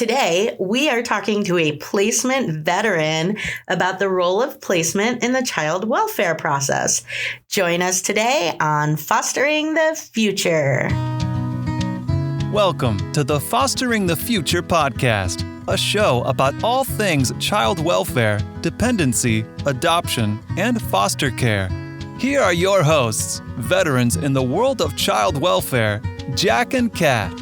Today, we are talking to a placement veteran about the role of placement in the child welfare process. Join us today on Fostering the Future. Welcome to the Fostering the Future podcast, a show about all things child welfare, dependency, adoption, and foster care. Here are your hosts, veterans in the world of child welfare, Jack and Kat.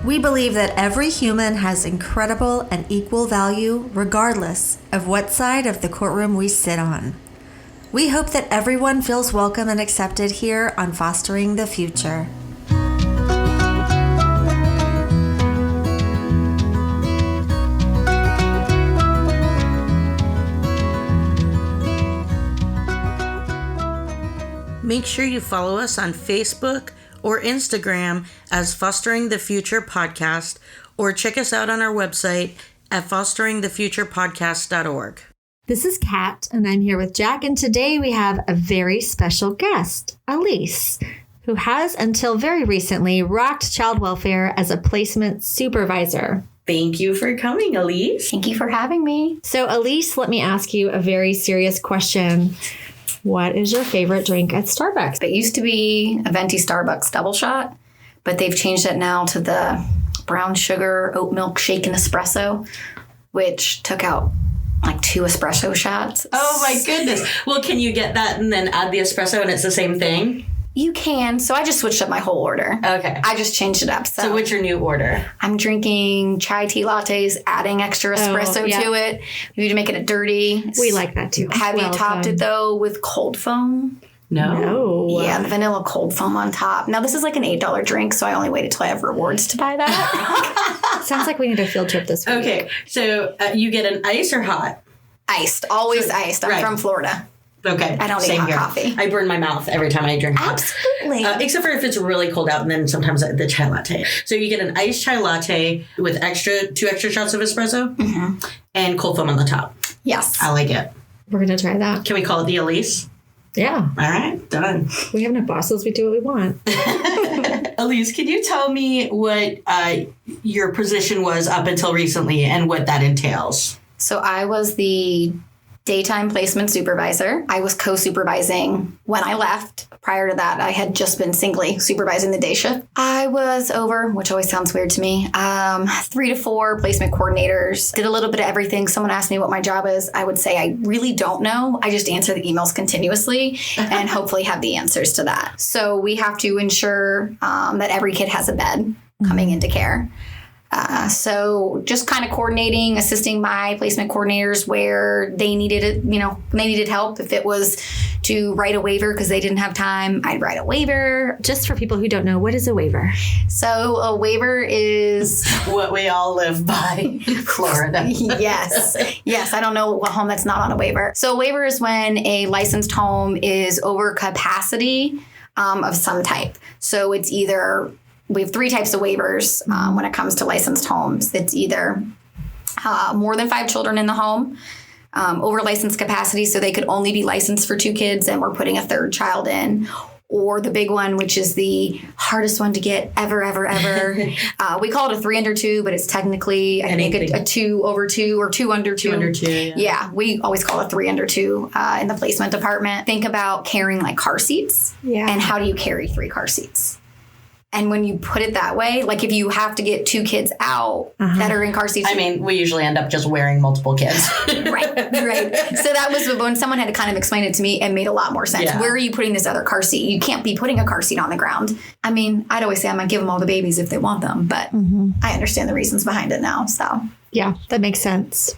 We believe that every human has incredible and equal value regardless of what side of the courtroom we sit on. We hope that everyone feels welcome and accepted here on Fostering the Future. Make sure you follow us on Facebook or Instagram as Fostering the Future Podcast, or check us out on our website at fosteringthefuturepodcast.org. This is Kat, and I'm here with Jack, and today we have a very special guest, Elyse, who has until very recently rocked child welfare as a placement supervisor. Thank you for coming, Elyse. Thank you for having me. So, Elyse, let me ask you a very serious question. What is your favorite drink at Starbucks? It used to be a venti Starbucks double shot, but they've changed it now to the brown sugar oat milk shaken espresso, which took out like 2 espresso shots. Oh my goodness. Well, can you get that and then add the espresso and it's the same thing? You can. So I just switched up my whole order. Okay. I just changed it up. So what's your new order? I'm drinking chai tea lattes, adding extra espresso to it. You need to make it a dirty. We like that too. Have you topped it though with cold foam? No. Yeah, the vanilla cold foam on top. Now, this is like an $8 drink, so I only waited till I have rewards to buy that. Sounds like we need a field trip this week. Okay, so you get an ice or hot? Iced. Always iced. I'm from Florida. Okay. I don't need hot coffee. I burn my mouth every time I drink hot. Absolutely. Except for if it's really cold out, and then sometimes the chai latte. So you get an iced chai latte with 2 extra shots of espresso and cold foam on the top. Yes. I like it. We're going to try that. Can we call it the Elyse? Yeah. All right. Done. We have no bosses. We do what we want. Elyse, can you tell me what your position was up until recently and what that entails? So I was the daytime placement supervisor. I was co-supervising when I left. Prior to that, I had just been singly supervising the day shift. I was over, which always sounds weird to me, 3 to 4 placement coordinators. Did a little bit of everything. Someone asked me what my job is. I would say I really don't know. I just answer the emails continuously and hopefully have the answers to that. So we have to ensure that every kid has a bed coming into care. So just kind of coordinating, assisting my placement coordinators where they needed it, they needed help. If it was to write a waiver because they didn't have time, I'd write a waiver. Just for people who don't know, what is a waiver? So a waiver is what we all live by in Florida. Yes. I don't know what home that's not on a waiver. So a waiver is when a licensed home is over capacity of some type. So it's either we have 3 types of waivers when it comes to licensed homes. It's either more than 5 children in the home, over licensed capacity, so they could only be licensed for 2 kids, and we're putting a 3rd child in. Or the big one, which is the hardest one to get ever. We call it a 3 under 2, but it's technically, I think, a 2 over 2 or 2 under 2. 2 under 2, yeah. We always call it 3 under 2 in the placement department. Think about carrying like car seats. Yeah. And how do you carry 3 car seats? And when you put it that way, like if you have to get 2 kids out that are in car seats. I mean, we usually end up just wearing multiple kids. Right. So that was when someone had to kind of explain it to me, and made a lot more sense. Yeah. Where are you putting this other car seat? You can't be putting a car seat on the ground. I mean, I'd always say I'm going to give them all the babies if they want them, but I understand the reasons behind it now. So yeah, that makes sense.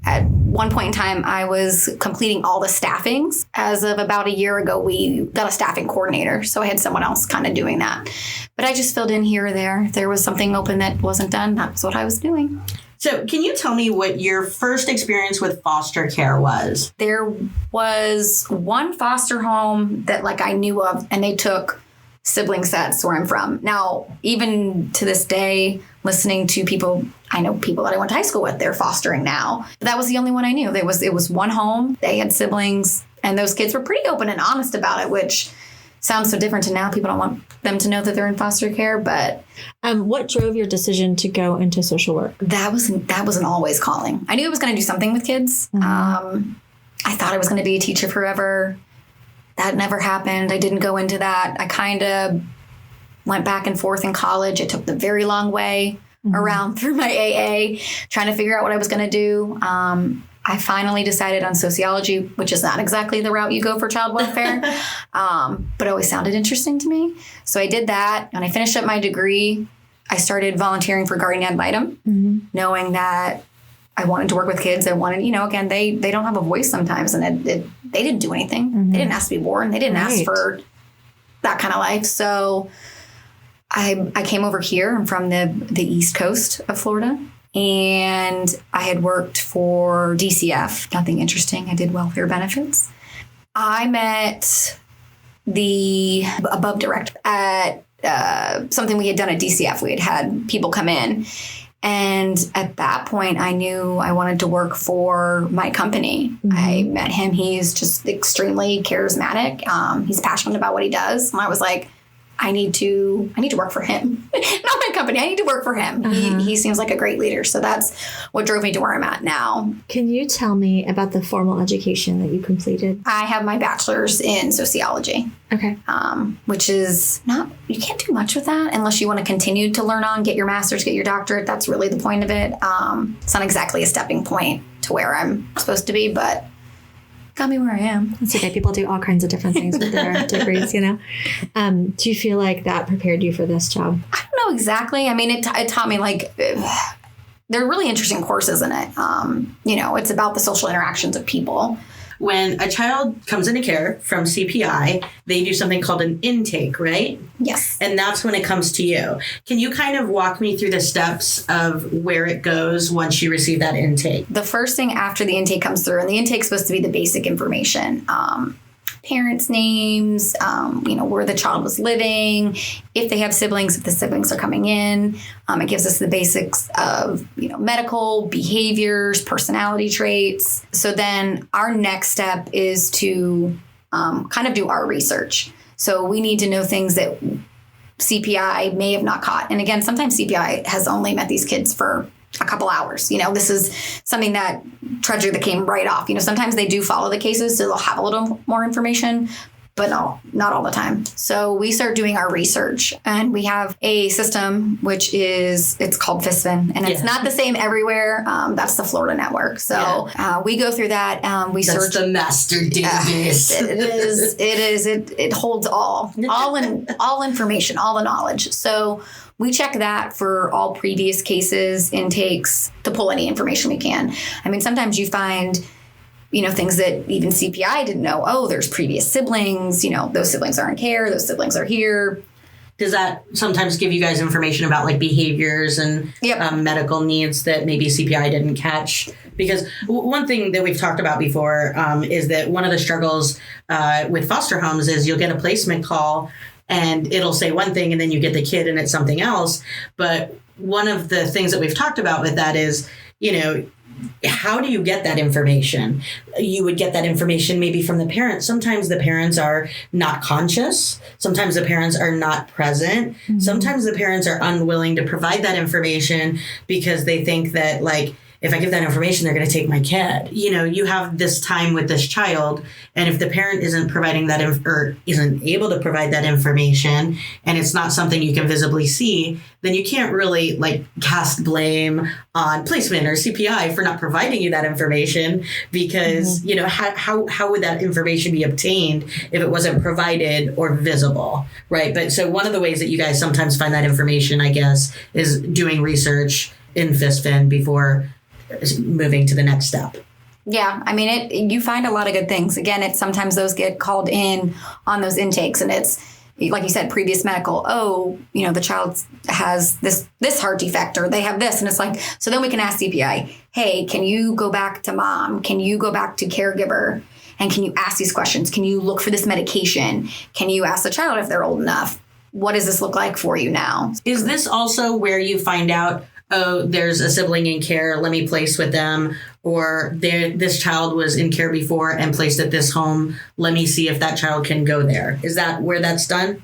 At one point in time, I was completing all the staffings. As of about a year ago, we got a staffing coordinator. So I had someone else kind of doing that. But I just filled in here or there. If there was something open that wasn't done, that's what I was doing. So can you tell me what your first experience with foster care was? There was one foster home that I knew of, and they took sibling sets where I'm from. Now, even to this day, listening to people I know people that I went to high school with, they're fostering now. But that was the only one I knew. It was one home. They had siblings, and those kids were pretty open and honest about it, which sounds so different to now. People don't want them to know that they're in foster care. But what drove your decision to go into social work? That wasn't always calling. I knew I was going to do something with kids. Mm-hmm. I thought I was going to be a teacher forever. That never happened. I didn't go into that. I kind of went back and forth in college. It took the very long way around through my AA, trying to figure out what I was going to do. I finally decided on sociology, which is not exactly the route you go for child welfare, but it always sounded interesting to me. So I did that. When I finished up my degree, I started volunteering for Guardian Ad Litem, knowing that I wanted to work with kids. I wanted, again, they don't have a voice sometimes, and they didn't do anything. They didn't ask to be born. They didn't ask for that kind of life. So I came over here. I'm from the East Coast of Florida, and I had worked for DCF. Nothing interesting. I did welfare benefits. I met the above director at something we had done at DCF. We had people come in. And at that point, I knew I wanted to work for my company. I met him. He's just extremely charismatic. He's passionate about what he does. And I was like, I need to work for him. Not my company. I need to work for him. He seems like a great leader. So that's what drove me to where I'm at now. Can you tell me about the formal education that you completed? I have my bachelor's in sociology. Okay. Which is you can't do much with that unless you want to continue to learn on, get your master's, get your doctorate. That's really the point of it. It's not exactly a stepping point to where I'm supposed to be, but got me where I am. It's okay. People do all kinds of different things with their degrees, Do you feel like that prepared you for this job? I don't know exactly. I mean, it taught me they're really interesting courses in it. It's about the social interactions of people. When a child comes into care from CPI, they do something called an intake, right? Yes. And that's when it comes to you. Can you kind of walk me through the steps of where it goes once you receive that intake? The first thing after the intake comes through, and the intake's supposed to be the basic information, parents' names, where the child was living, if they have siblings, if the siblings are coming in. It gives us the basics of, medical behaviors, personality traits. So then our next step is to kind of do our research. So we need to know things that CPI may have not caught. And again, sometimes CPI has only met these kids for a couple hours. This is something that treasure that came right off. Sometimes they do follow the cases, so they'll have a little more information, but no, not all the time. So we start doing our research, and we have a system it's called FISFIN, and it's not the same everywhere. That's the Florida network. So we go through that. We That's search the master database. It is. It holds all information, all the knowledge. So we check that for all previous cases, intakes, to pull any information we can. I mean, sometimes you find, things that even CPI didn't know. Oh, there's previous siblings. Those siblings are in care. Those siblings are here. Does that sometimes give you guys information about behaviors and medical needs that maybe CPI didn't catch? Because one thing that we've talked about before is that one of the struggles with foster homes is you'll get a placement call and it'll say one thing and then you get the kid and it's something else. But one of the things that we've talked about with that is, how do you get that information? You would get that information maybe from the parents. Sometimes the parents are not conscious. Sometimes the parents are not present. Mm-hmm. Sometimes the parents are unwilling to provide that information because they think that if I give that information, they're going to take my kid. You have this time with this child, and if the parent isn't providing that or isn't able to provide that information, and it's not something you can visibly see, then you can't really cast blame on placement or CPI for not providing you that information, because how would that information be obtained if it wasn't provided or visible, right? But so one of the ways that you guys sometimes find that information, I guess, is doing research in FISFIN before moving to the next step. Yeah. I mean, you find a lot of good things. Again, it's sometimes those get called in on those intakes, and it's, like you said, previous medical. Oh, the child has this heart defect, or they have this. And it's so then we can ask CPI, hey, can you go back to mom? Can you go back to caregiver? And can you ask these questions? Can you look for this medication? Can you ask the child if they're old enough? What does this look like for you now? Is this also where you find out, oh, there's a sibling in care, let me place with them, or this child was in care before and placed at this home, let me see if that child can go there. Is that where that's done?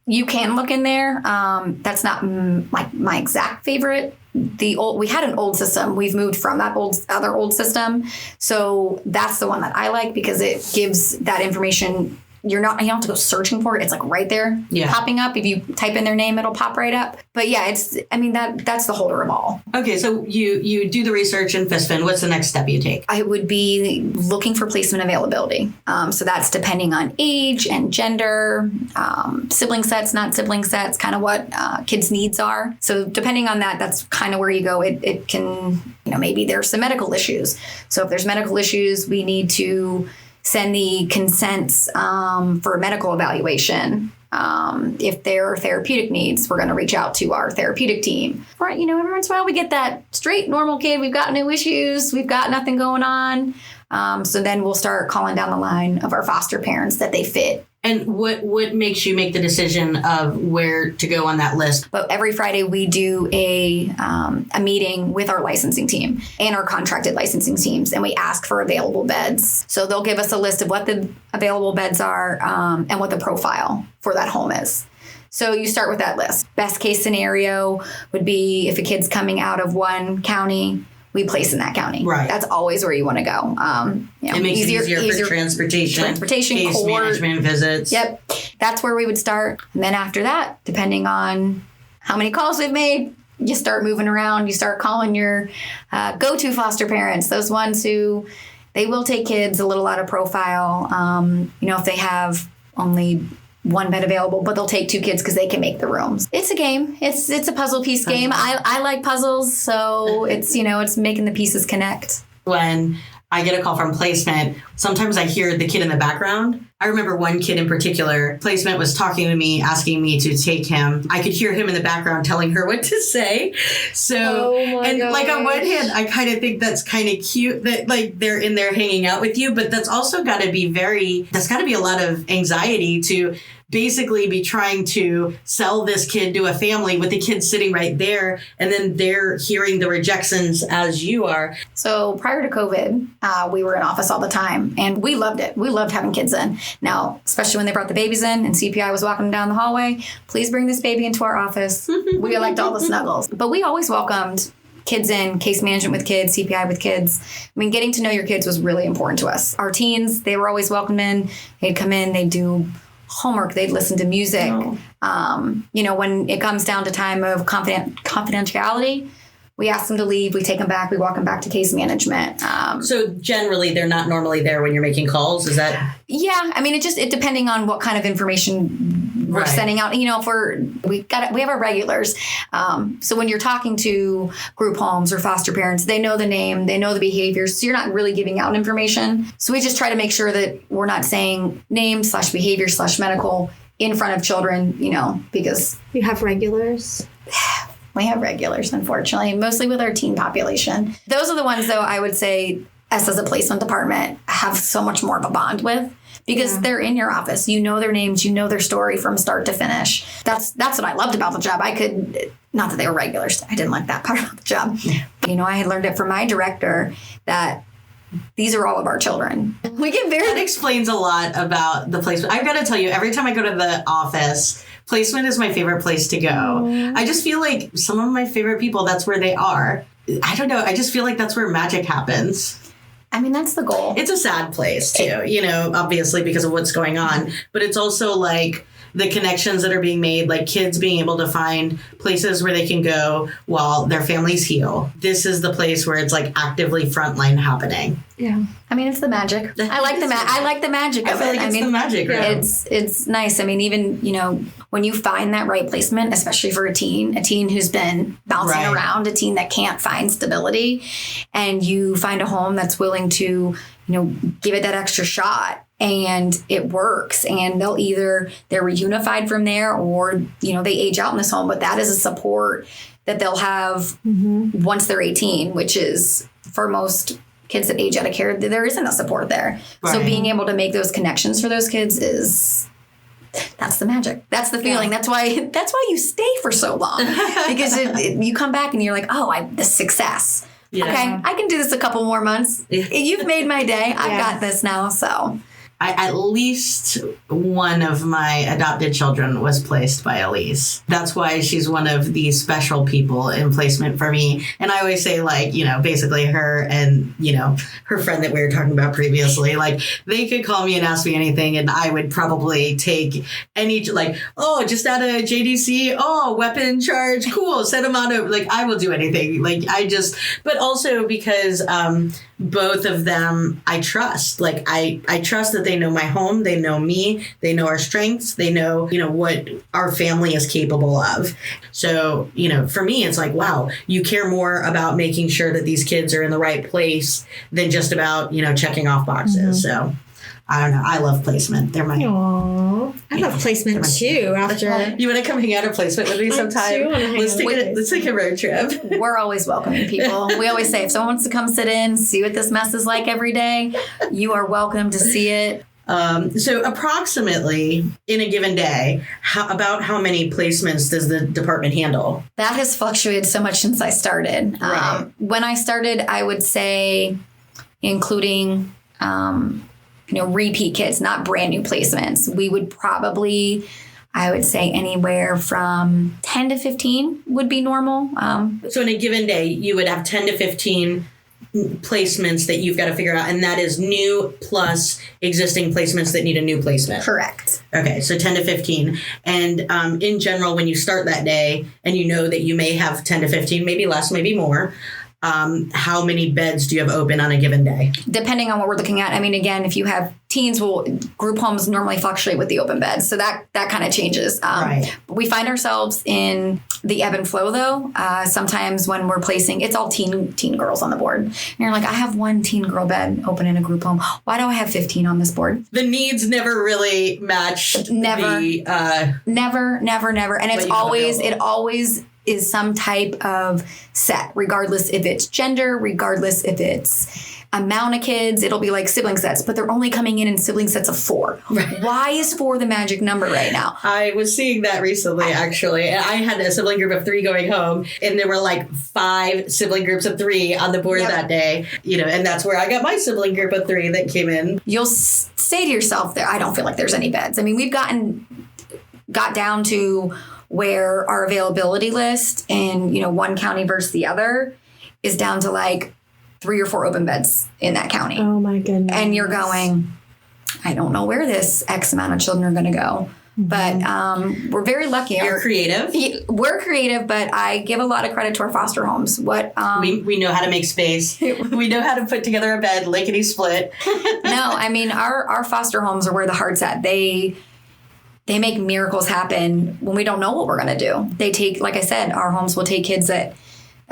You can look in there. That's not my exact favorite. We had an old system. We've moved from that other old system. So that's the one that I like because it gives that information. You don't have to go searching for it. It's like right there popping up. If you type in their name, it'll pop right up. But yeah, that's the holder of all. Okay, so you do the research in FISFIN. What's the next step you take? I would be looking for placement availability. So that's depending on age and gender, sibling sets, not sibling sets, kind of what kids' needs are. So depending on that, that's kind of where you go. It can, maybe there's some medical issues. So if there's medical issues, we need to send the consents for medical evaluation. If there are therapeutic needs, we're going to reach out to our therapeutic team. Right, every once in a while we get that straight normal kid. We've got no issues. We've got nothing going on. So then we'll start calling down the line of our foster parents that they fit. And what makes you make the decision of where to go on that list? But every Friday we do a meeting with our licensing team and our contracted licensing teams, and we ask for available beds. So they'll give us a list of what the available beds are and what the profile for that home is. So you start with that list. Best case scenario would be if a kid's coming out of one county, we place in that county. Right. That's always where you want to go. It makes it easier for transportation, case court, management visits. Yep. That's where we would start. And then after that, depending on how many calls we've made, you start moving around. You start calling your go-to foster parents, those ones who they will take kids a little out of profile. If they have only one bed available, but they'll take two kids because they can make the rooms. It's a game. It's a puzzle piece game. I like puzzles, so it's making the pieces connect. When I get a call from placement, sometimes I hear the kid in the background. I remember one kid in particular, placement was talking to me, asking me to take him. I could hear him in the background telling her what to say. So, like on one hand, I kind of think that's kind of cute that like they're in there hanging out with you, but that's also got to be that's got to be a lot of anxiety to basically be trying to sell this kid to a family with the kid sitting right there, and then they're hearing the rejections as you are. So prior to COVID, we were in office all the time, and we loved it. We loved having kids in. Now, especially when they brought the babies in and CPI was walking down the hallway, please bring this baby into our office. We elect all the snuggles. But we always welcomed kids in, case management with kids, CPI with kids. I mean, getting to know your kids was really important to us. Our teens, they were always welcomed in. They'd come in, they'd do homework, they'd listen to music. When it comes down to time of confidentiality, we ask them to leave, we take them back, we walk them back to case management. So generally they're not normally there when you're making calls, is that? Yeah, I mean, it depending on what kind of information we're sending out. If we have our regulars. So when you're talking to group homes or foster parents, they know the name, they know the behaviors. So you're not really giving out information. So we just try to make sure that we're not saying name / behavior / medical in front of children, because you have regulars. We have regulars, unfortunately, mostly with our teen population. Those are the ones, though, I would say, us as a placement department have so much more of a bond with because they're in your office. You know their names. You know their story from start to finish. That's what I loved about the job. Not that they were regulars. I didn't like that part about the job. I had learned it from my director that these are all of our children. That explains a lot about the placement. I've got to tell you, every time I go to the office, placement is my favorite place to go. I just feel like some of my favorite people, that's where they are. I don't know. I just feel like that's where magic happens. I mean, that's the goal. It's a sad place too, obviously because of what's going on. But it's also like the connections that are being made, like kids being able to find places where they can go while their families heal. This is the place where it's like actively frontline happening. Yeah. I mean, it's the magic. I like the magic of it. I feel like it's the magic. Right? It's nice. I mean, even, when you find that right placement, especially for a teen who's been bouncing around, a teen that can't find stability, and you find a home that's willing to, give it that extra shot and it works, and they're reunified from there or, they age out in this home. But that is a support that they'll have once they're 18, which is for most kids that age out of care, there isn't a support there. Right. So being able to make those connections for those kids is That's the magic. That's the feeling. Yeah. That's why you stay for so long, because you come back and you're like, oh, the success. Yeah. Okay, I can do this a couple more months. You've made my day. I've got this now. So. At least one of my adopted children was placed by Elyse. That's why she's one of the special people in placement for me. And I always say, like, basically her and, her friend that we were talking about previously, like, they could call me and ask me anything, and I would probably take any, like, oh, just out of JDC, oh, weapon charge, cool, send them out of, like, I will do anything. Like, but also because both of them I trust. Like, I trust that they know my home, they know me, they know our strengths, they know, what our family is capable of. So, for me, it's like, wow, you care more about making sure that these kids are in the right place than just about, checking off boxes. So I don't know. I love placement. They're my... Aww. I love placement too. After you want to come hang out at placement with me sometime? Let's take a road trip. We're always welcoming people. We always say, if someone wants to come sit in, see what this mess is like every day, you are welcome to see it. So approximately in a given day, about how many placements does the department handle? That has fluctuated so much since I started. Right. When I started, I would say, including, repeat kids, not brand new placements, we would probably, I would say, anywhere from 10 to 15 would be normal. So in a given day, you would have 10 to 15 placements that you've got to figure out, and that is new plus existing placements that need a new placement. Correct. Okay, so 10 to 15. And in general, when you start that day and you know that you may have 10 to 15, maybe less, maybe more, how many beds do you have open on a given day? Depending on what we're looking at. I mean, again, if you have teens, group homes normally fluctuate with the open beds. So that kind of changes. Right. We find ourselves in the ebb and flow, though. Sometimes when we're placing, it's all teen girls on the board. And you're like, I have one teen girl bed open in a group home. Why do I have 15 on this board? The needs never really matched. Never. And it always is some type of set, regardless if it's gender, regardless if it's amount of kids. It'll be like sibling sets, but they're only coming in sibling sets of 4. Right. Why is 4 the magic number right now? I was seeing that recently, actually. I had a sibling group of 3 going home, and there were like 5 sibling groups of 3 on the board that day. And that's where I got my sibling group of 3 that came in. You'll say to yourself, I don't feel like there's any beds. I mean, we've got down to where our availability list in, one county versus the other is down to like 3 or 4 open beds in that county. Oh my goodness. And you're going, I don't know where this X amount of children are going to go. Mm-hmm. But we're very lucky. You're creative. We're creative, but I give a lot of credit to our foster homes. We know how to make space. We know how to put together a bed, lickety split. No, I mean, our foster homes are where the heart's at. They make miracles happen when we don't know what we're going to do. They take, like I said, our homes will take kids that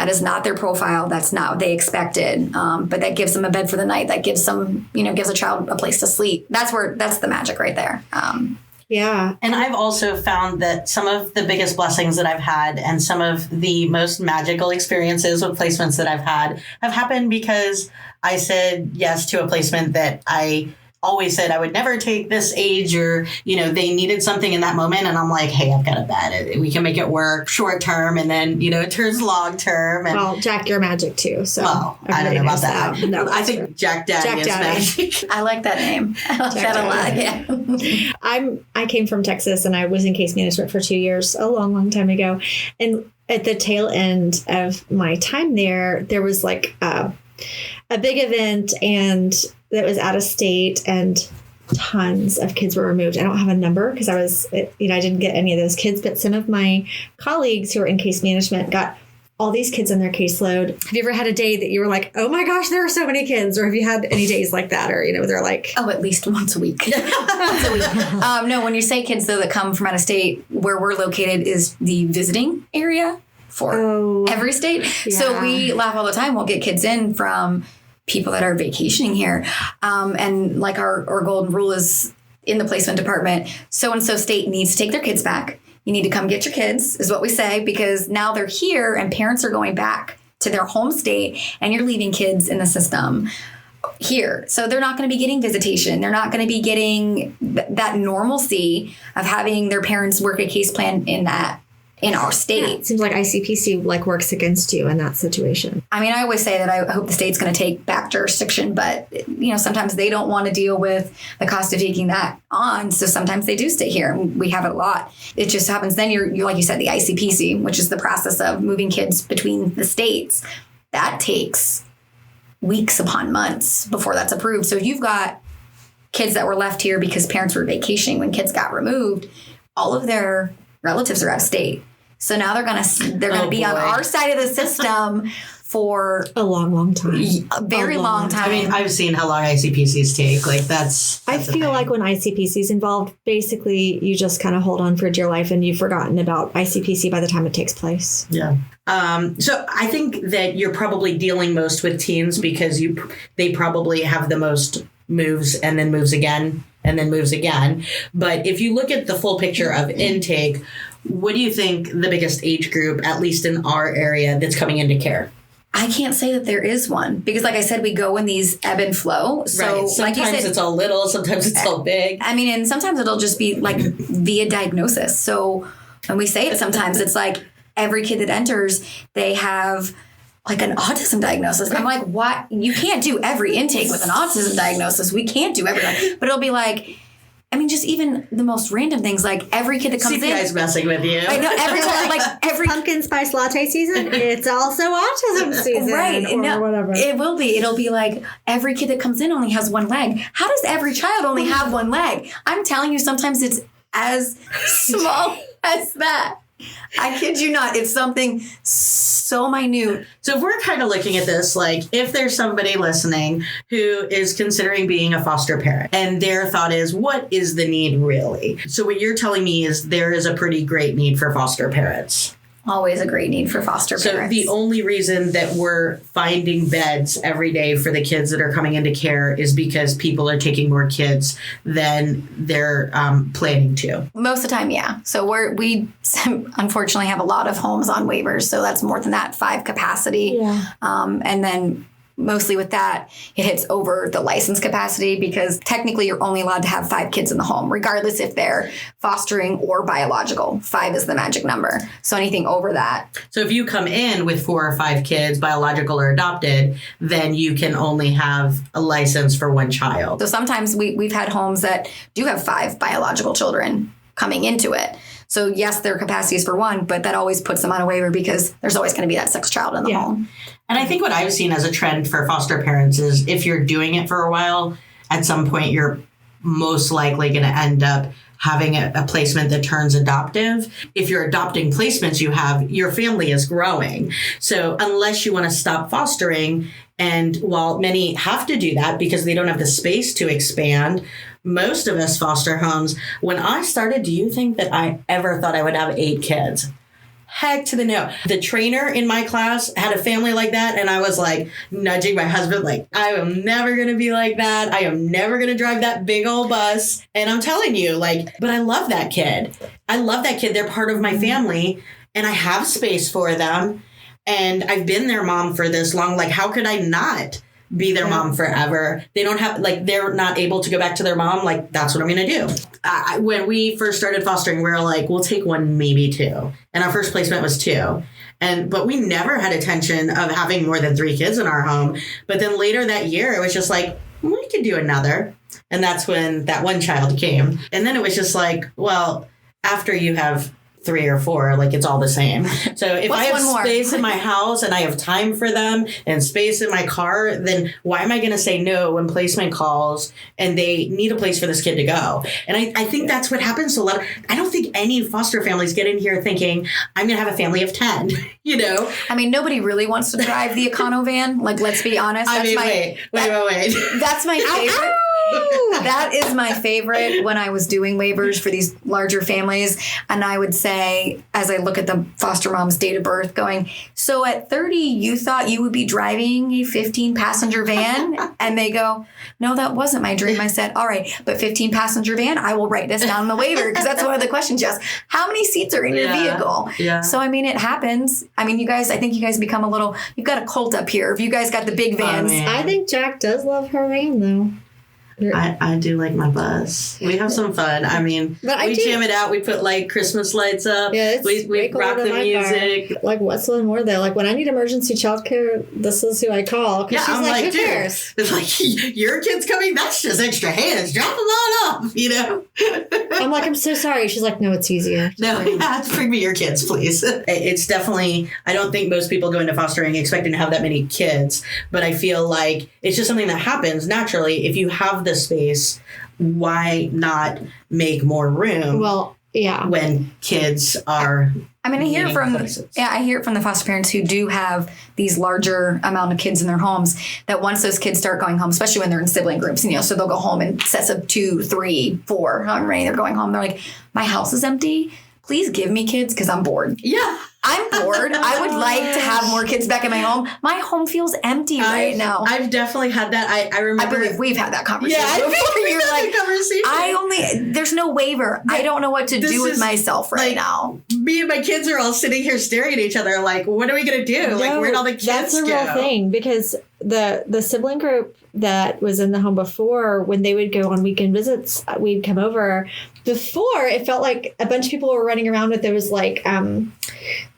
is not their profile. That's not what they expected. But that gives them a bed for the night. That gives them, gives a child a place to sleep. That's the magic right there. Yeah. And I've also found that some of the biggest blessings that I've had and some of the most magical experiences with placements that I've had have happened because I said yes to a placement that I always said I would never take this age, or, they needed something in that moment. And I'm like, hey, I've got a bed. We can make it work short term. And then, it turns long term. And, well, Jack, you're magic too. So I don't know about that. No, I think true. Jack Daddy is magic. I like that name. I like that a lot. Yeah. I came from Texas and I was in case management for 2 years, a long, long time ago. And at the tail end of my time there was like a big event and that was out of state, and tons of kids were removed. I don't have a number because I didn't get any of those kids, but some of my colleagues who are in case management got all these kids on their caseload. Have you ever had a day that you were like, oh my gosh, there are so many kids? Or have you had any days like that? Or, they're like... Oh, at least once a week. Once a week. No, when you say kids, though, that come from out of state, where we're located is the visiting area for every state. Yeah. So we laugh all the time. We'll get kids in from people that are vacationing here. And like our golden rule is in the placement department, so-and-so state needs to take their kids back. You need to come get your kids, is what we say, because now they're here and parents are going back to their home state and you're leaving kids in the system here. So they're not going to be getting visitation. They're not going to be getting that normalcy of having their parents work a case plan in our state. Yeah, it seems like ICPC works against you in that situation. I mean, I always say that I hope the state's going to take back jurisdiction, but sometimes they don't want to deal with the cost of taking that on. So sometimes they do stay here. We have it a lot. It just happens then you're like you said, the ICPC, which is the process of moving kids between the states. That takes weeks upon months before that's approved. So you've got kids that were left here because parents were vacationing when kids got removed. All of their relatives are out of state. So now they're gonna be on our side of the system for a long time. A very long time. I mean, I've seen how long ICPCs take. that's I feel like when ICPC's involved, basically you just kind of hold on for dear life and you've forgotten about ICPC by the time it takes place. Yeah. So I think that you're probably dealing most with teens because they probably have the most moves and then moves again and then moves again. But if you look at the full picture of intake, what do you think the biggest age group, at least in our area, that's coming into care? I can't say that there is one because, like I said, we go in these ebb and flow. So, right. Sometimes like you said, it's all little, sometimes it's all big. I mean, and sometimes it'll just be via diagnosis. So when we say it, sometimes it's every kid that enters, they have an autism diagnosis. I'm like, what? You can't do every intake with an autism diagnosis. We can't do everything. But it'll be just even the most random things, every kid that comes in. CPI's messing with you. I know, every time, every pumpkin spice latte season, it's also autism season. Right. Or whatever. It will be. It'll be every kid that comes in only has one leg. How does every child only have one leg? I'm telling you, sometimes it's as small as that. I kid you not. It's something so minute. So if we're kind of looking at this, if there's somebody listening who is considering being a foster parent and their thought is, what is the need really? So what you're telling me is there is a pretty great need for foster parents. Always a great need for foster parents. So the only reason that we're finding beds every day for the kids that are coming into care is because people are taking more kids than they're planning to. Most of the time, yeah. So we unfortunately have a lot of homes on waivers. So that's more than that 5 capacity. Yeah. And then mostly with that, it hits over the license capacity because technically you're only allowed to have 5 kids in the home, regardless if they're fostering or biological. 5 is the magic number. So anything over that. So if you come in with 4 or 5 kids, biological or adopted, then you can only have a license for 1 child. So sometimes we've had homes that do have 5 biological children coming into it. So yes, their capacity is for 1, but that always puts them on a waiver because there's always going to be that 6th child in the home. And I think what I've seen as a trend for foster parents is if you're doing it for a while, at some point you're most likely going to end up having a placement that turns adoptive. If you're adopting placements, your family is growing. So unless you want to stop fostering, and while many have to do that because they don't have the space to expand, most of us foster homes, when I started, do you think that I ever thought I would have 8 kids? Heck to the no. The trainer in my class had a family like that, and I was nudging my husband I am never going to be like that. I am never going to drive that big old bus. And I'm telling you, but I love that kid. I love that kid. They're part of my family, and I have space for them. And I've been their mom for this long. How could I not be their mom forever? They don't have, they're not able to go back to their mom. That's what I'm going to do. When we first started fostering, we were we'll take 1, maybe 2. And our first placement was 2. But we never had intention of having more than 3 kids in our home. But then later that year, it was just we could do another. And that's when that 1 child came. And then it was just well, after you have 3 or 4, it's all the same. So if I have space in my house and I have time for them and space in my car, then why am I going to say no when placement calls and they need a place for this kid to go? And I think that's what happens to a lot of, I don't think any foster families get in here thinking, I'm going to have a family of 10, I mean, nobody really wants to drive the Econo van. Let's be honest. Wait. That's my favorite. That is my favorite when I was doing waivers for these larger families. And I would say, as I look at the foster mom's date of birth, going, so at 30, you thought you would be driving a 15-passenger van? And they go, no, that wasn't my dream. I said, all right, but 15-passenger van, I will write this down in the waiver because that's one of the questions you ask. How many seats are in your vehicle? Yeah. So, I mean, it happens. I mean, you guys, I think you guys become a little, you've got a cult up here. If you guys got the big vans. I think Jack does love her van, though. I do like my bus. We have some fun. I mean, we jam it out. We put like Christmas lights up. Yeah, we rock the music. Car. Like, what's one more though? Like, when I need emergency childcare, this is who I call. Yeah, she's I'm like, who dude, cares? It's like, your kid's coming? That's just extra hands. Drop them on off, you know? I'm like, I'm so sorry. She's like, no, it's easier. No, bring me your kids, please. It's definitely, I don't think most people go into fostering expecting to have that many kids, but I feel like it's just something that happens naturally. If you have the space, why not make more room? Well, yeah. When kids are, I mean, I hear it from the foster parents who do have these larger amount of kids in their homes that once those kids start going home, especially when they're in sibling groups, you know, so they'll go home in sets of 2, 3, 4, however many they're going home. They're like, my house is empty. Please give me kids because I'm bored. Yeah. I'm bored. I would like to have more kids back in my home. My home feels empty right now. I've definitely had that. I remember. I believe we've had that conversation. Yeah, You're like, conversation. There's no waiver. I don't know what to do with myself right now. Me and my kids are all sitting here staring at each other like, what are we going to do? Like, where'd all the kids go? That's a real thing because the sibling group that was in the home before, when they would go on weekend visits, we'd come over. Before, it felt like a bunch of people were running around with, there was like,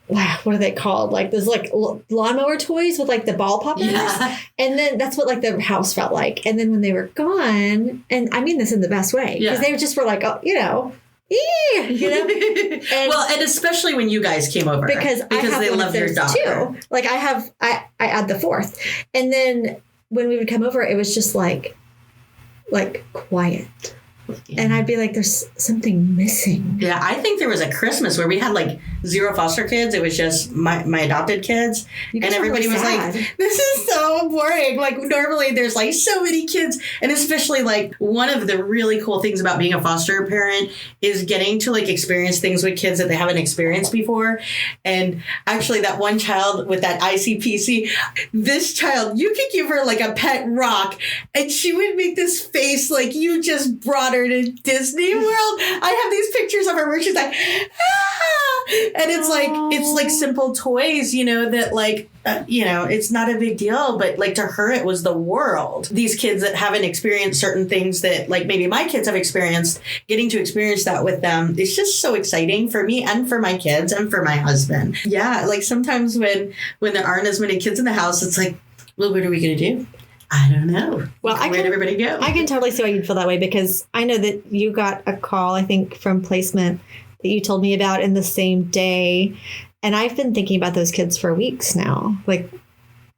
what are they called? Like, there's like lawnmower toys with like the ball poppers. Yeah. And then that's what like the house felt like. And then when they were gone, and I mean this in the best way, because they just were like, oh, you know. And especially when you guys came over because they love your daughter too. Like I add the fourth, and then when we would come over, it was just like quiet. Yeah. And I'd be like, there's something missing. Yeah, I think there was a Christmas where we had like 0 foster kids. It was just my adopted kids. And everybody was like, this is so boring. Like normally there's like so many kids. And especially like one of the really cool things about being a foster parent is getting to like experience things with kids that they haven't experienced before. And actually that one child with that ICPC, this child, you could give her like a pet rock and she would make this face like you just brought her to Disney World. I have these pictures of her where she's like, ah! And it's like simple toys, you know, that like, you know, it's not a big deal, but like to her, it was the world. These kids that haven't experienced certain things that like maybe my kids have experienced, getting to experience that with them, it's just so exciting for me and for my kids and for my husband. Yeah. Like sometimes when there aren't as many kids in the house, it's like, well, what are we going to do? I don't know. Well, where'd everybody go? I can totally see why you'd feel that way because I know that you got a call, I think, from placement that you told me about in the same day. And I've been thinking about those kids for weeks now,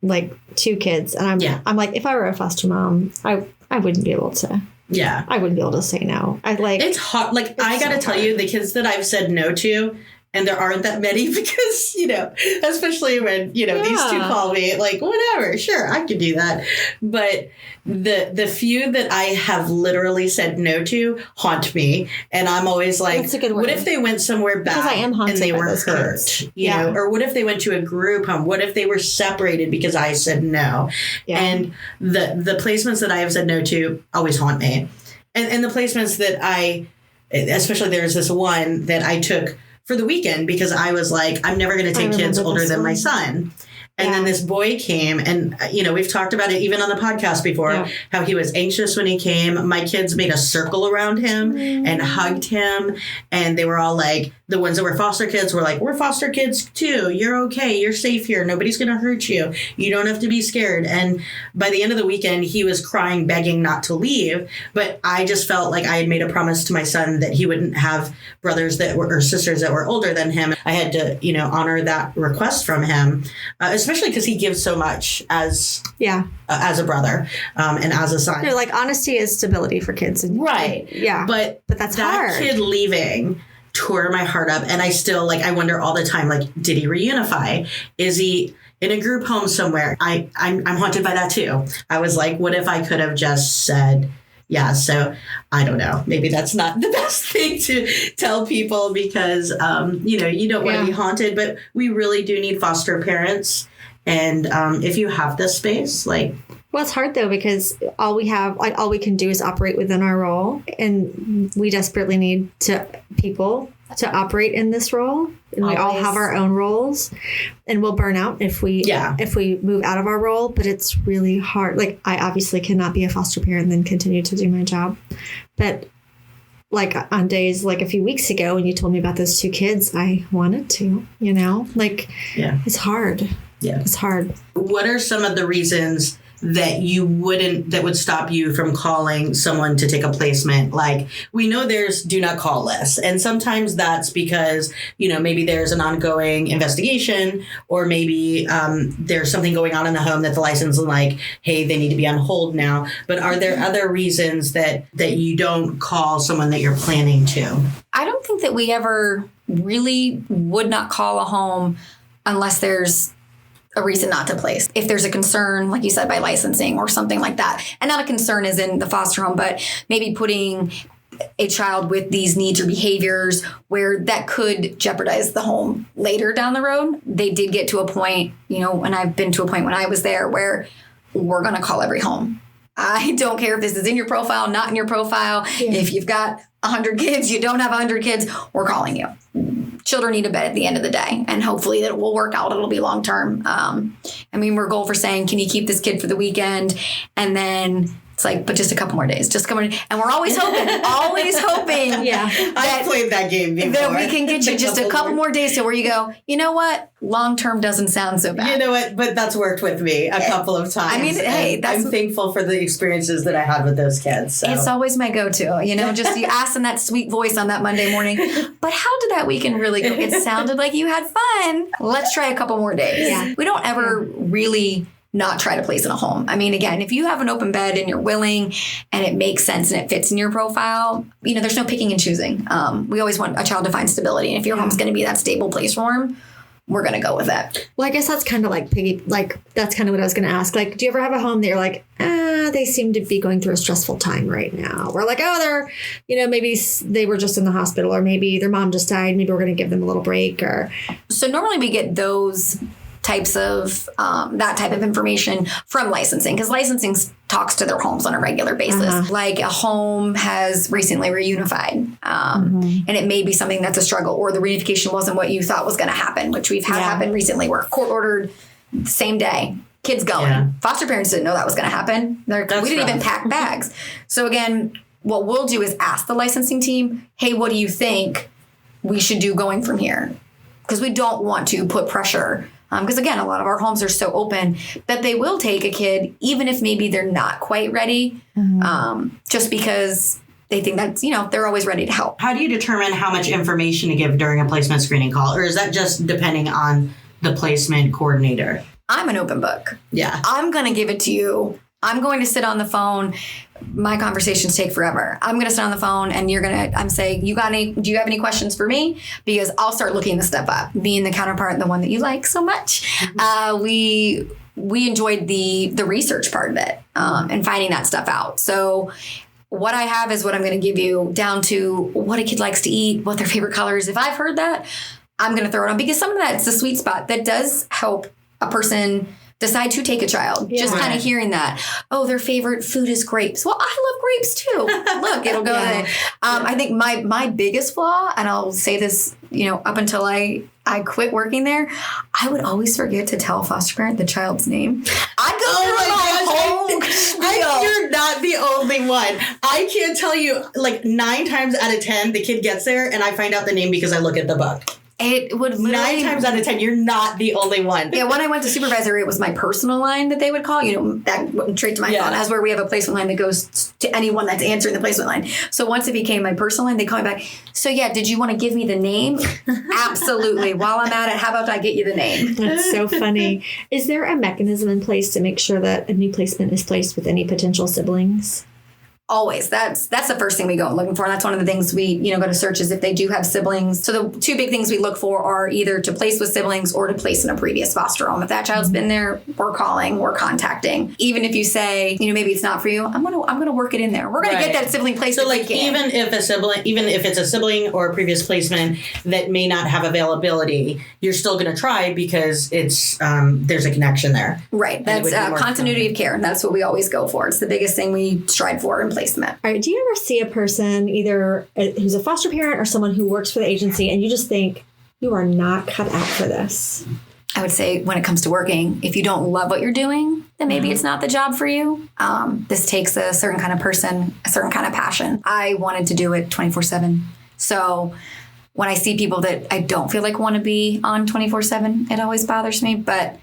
like 2 kids. And I'm like, if I were a foster mom, I wouldn't be able to. Yeah. I wouldn't be able to say no. It's hard. Like, I got to tell you, the kids that I've said no to, and there aren't that many because, you know, especially when, you know, these 2 call me, like, whatever, sure, I could do that. But the few that I have literally said no to haunt me. And I'm always like, that's a good word. What if they went somewhere bad because I am haunted and they were hurt? Kids. You know, or what if they went to a group home? What if they were separated because I said no? Yeah. And the placements that I have said no to always haunt me. And the placements that especially there's this one that I took for the weekend because I was like, I'm never going to take kids older than my son. And then this boy came and, you know, we've talked about it even on the podcast before, how he was anxious when he came. My kids made a circle around him and hugged him. And they were all like, the ones that were foster kids were like, we're foster kids too. You're okay. You're safe here. Nobody's going to hurt you. You don't have to be scared. And by the end of the weekend, he was crying, begging not to leave. But I just felt like I had made a promise to my son that he wouldn't have brothers or sisters that were older than him. I had to, you know, honor that request from him, especially because he gives so much as a brother and as a son. Like honesty is stability for kids. Right. Yeah. But that's that hard. Kid leaving tore my heart up. And I still I wonder all the time, like, did he reunify? Is he in a group home somewhere? I'm haunted by that too. I was like, what if I could have just said, Yeah, so I don't know. Maybe that's not the best thing to tell people because, you don't want to be haunted, but we really do need foster parents. And if you have this space, like... Well, it's hard, though, because all we can do is operate within our role. And we desperately need people to operate in this role. And we all have our own roles. And we'll burn out if we move out of our role. But it's really hard. Like, I obviously cannot be a foster parent and then continue to do my job. But like on days like a few weeks ago when you told me about those 2 kids, I wanted to, it's hard. Yeah, it's hard. What are some of the reasons that would stop you from calling someone to take a placement? Like, we know there's do not call lists, and sometimes that's because, maybe there's an ongoing investigation, or maybe there's something going on in the home that the license is like, hey, they need to be on hold now. But are there other reasons that you don't call someone that you're planning to? I don't think that we ever really would not call a home unless there's a reason not to place. If there's a concern, like you said, by licensing or something like that, and not a concern as in the foster home, but maybe putting a child with these needs or behaviors where that could jeopardize the home later down the road. They did get to a point, and I've been to a point when I was there where we're going to call every home. I don't care if this is in your profile, not in your profile. Yeah. If you've got 100 kids, you don't have 100 kids, we're calling you. Children need a bed at the end of the day, and hopefully that will work out. It'll be long term. We're goal for saying, can you keep this kid for the weekend? And then it's like, but just a couple more days, and we're always hoping, Yeah, I've played that game before. That we can get you just a couple more days to where you go, you know what? Long term doesn't sound so bad. You know what? But that's worked with me a couple of times. I mean, hey, I'm thankful for the experiences that I had with those kids. So. It's always my go-to, just you ask in that sweet voice on that Monday morning, but how did that weekend really go? It sounded like you had fun. Let's try a couple more days. Yeah. We don't ever really not try to place in a home. I mean, again, if you have an open bed and you're willing and it makes sense and it fits in your profile, there's no picking and choosing. We always want a child to find stability. And if your home's going to be that stable place for them, we're going to go with it. Well, I guess that's kind of that's kind of what I was going to ask. Like, do you ever have a home that you're like, they seem to be going through a stressful time right now? We're like, they're, maybe they were just in the hospital, or maybe their mom just died. Maybe we're going to give them a little break. Or so normally we get those types of that type of information from licensing, because licensing talks to their homes on a regular basis. Like a home has recently reunified, and it may be something that's a struggle, or the reunification wasn't what you thought was going to happen, which we've had happen recently, where court ordered the same day, kids going. Yeah. Foster parents didn't know that was going to happen. We didn't even pack bags. So again, what we'll do is ask the licensing team, hey, what do you think we should do going from here? Because we don't want to put pressure. Because again, a lot of our homes are so open that they will take a kid, even if maybe they're not quite ready, just because they think that's, they're always ready to help. How do you determine how much information to give during a placement screening call? Or is that just depending on the placement coordinator? I'm an open book. Yeah. I'm going to give it to you. I'm going to sit on the phone. My conversations take forever. I'm going to sit on the phone and I'm saying, do you have any questions for me? Because I'll start looking this stuff up. Being the counterpart, the one that you like so much, we enjoyed the research part of it and finding that stuff out. So what I have is what I'm going to give you, down to what a kid likes to eat, what their favorite color is. If I've heard that, I'm going to throw it on, because some of that's the sweet spot that does help a person decide to take a child. Yeah. Just kind of hearing that, their favorite food is grapes. Well, I love grapes too. Look, it'll go there. I think my biggest flaw, and I'll say this, up until I quit working there, I would always forget to tell a foster parent the child's name. You're not the only one. I can't tell you, 9 times out of 10, the kid gets there and I find out the name because I look at the book. It would literally 9 times out of 10, you're not the only one. Yeah, when I went to supervisor, it was my personal line that they would call. That went straight to my phone. As where we have a placement line that goes to anyone that's answering the placement line. So once it became my personal line, they call me back. So did you want to give me the name? Absolutely. While I'm at it, how about I get you the name? That's so funny. Is there a mechanism in place to make sure that a new placement is placed with any potential siblings? Always. That's the first thing we go looking for. And that's one of the things we, go to search is if they do have siblings. So the two big things we look for are either to place with siblings or to place in a previous foster home. If that child's been there, we're calling, we're contacting. Even if you say, maybe it's not for you, I'm gonna work it in there. We're gonna get that sibling placed. So even if it's a sibling or a previous placement that may not have availability, you're still gonna try because it's there's a connection there. Right. That's continuity of care. That's what we always go for. It's the biggest thing we strive for in placement. All right. Do you ever see a person either who's a foster parent or someone who works for the agency and you just think you are not cut out for this? I would say when it comes to working, if you don't love what you're doing, then maybe it's not the job for you. This takes a certain kind of person, a certain kind of passion. I wanted to do it 24/7. So when I see people that I don't feel like want to be on 24/7, it always bothers me, but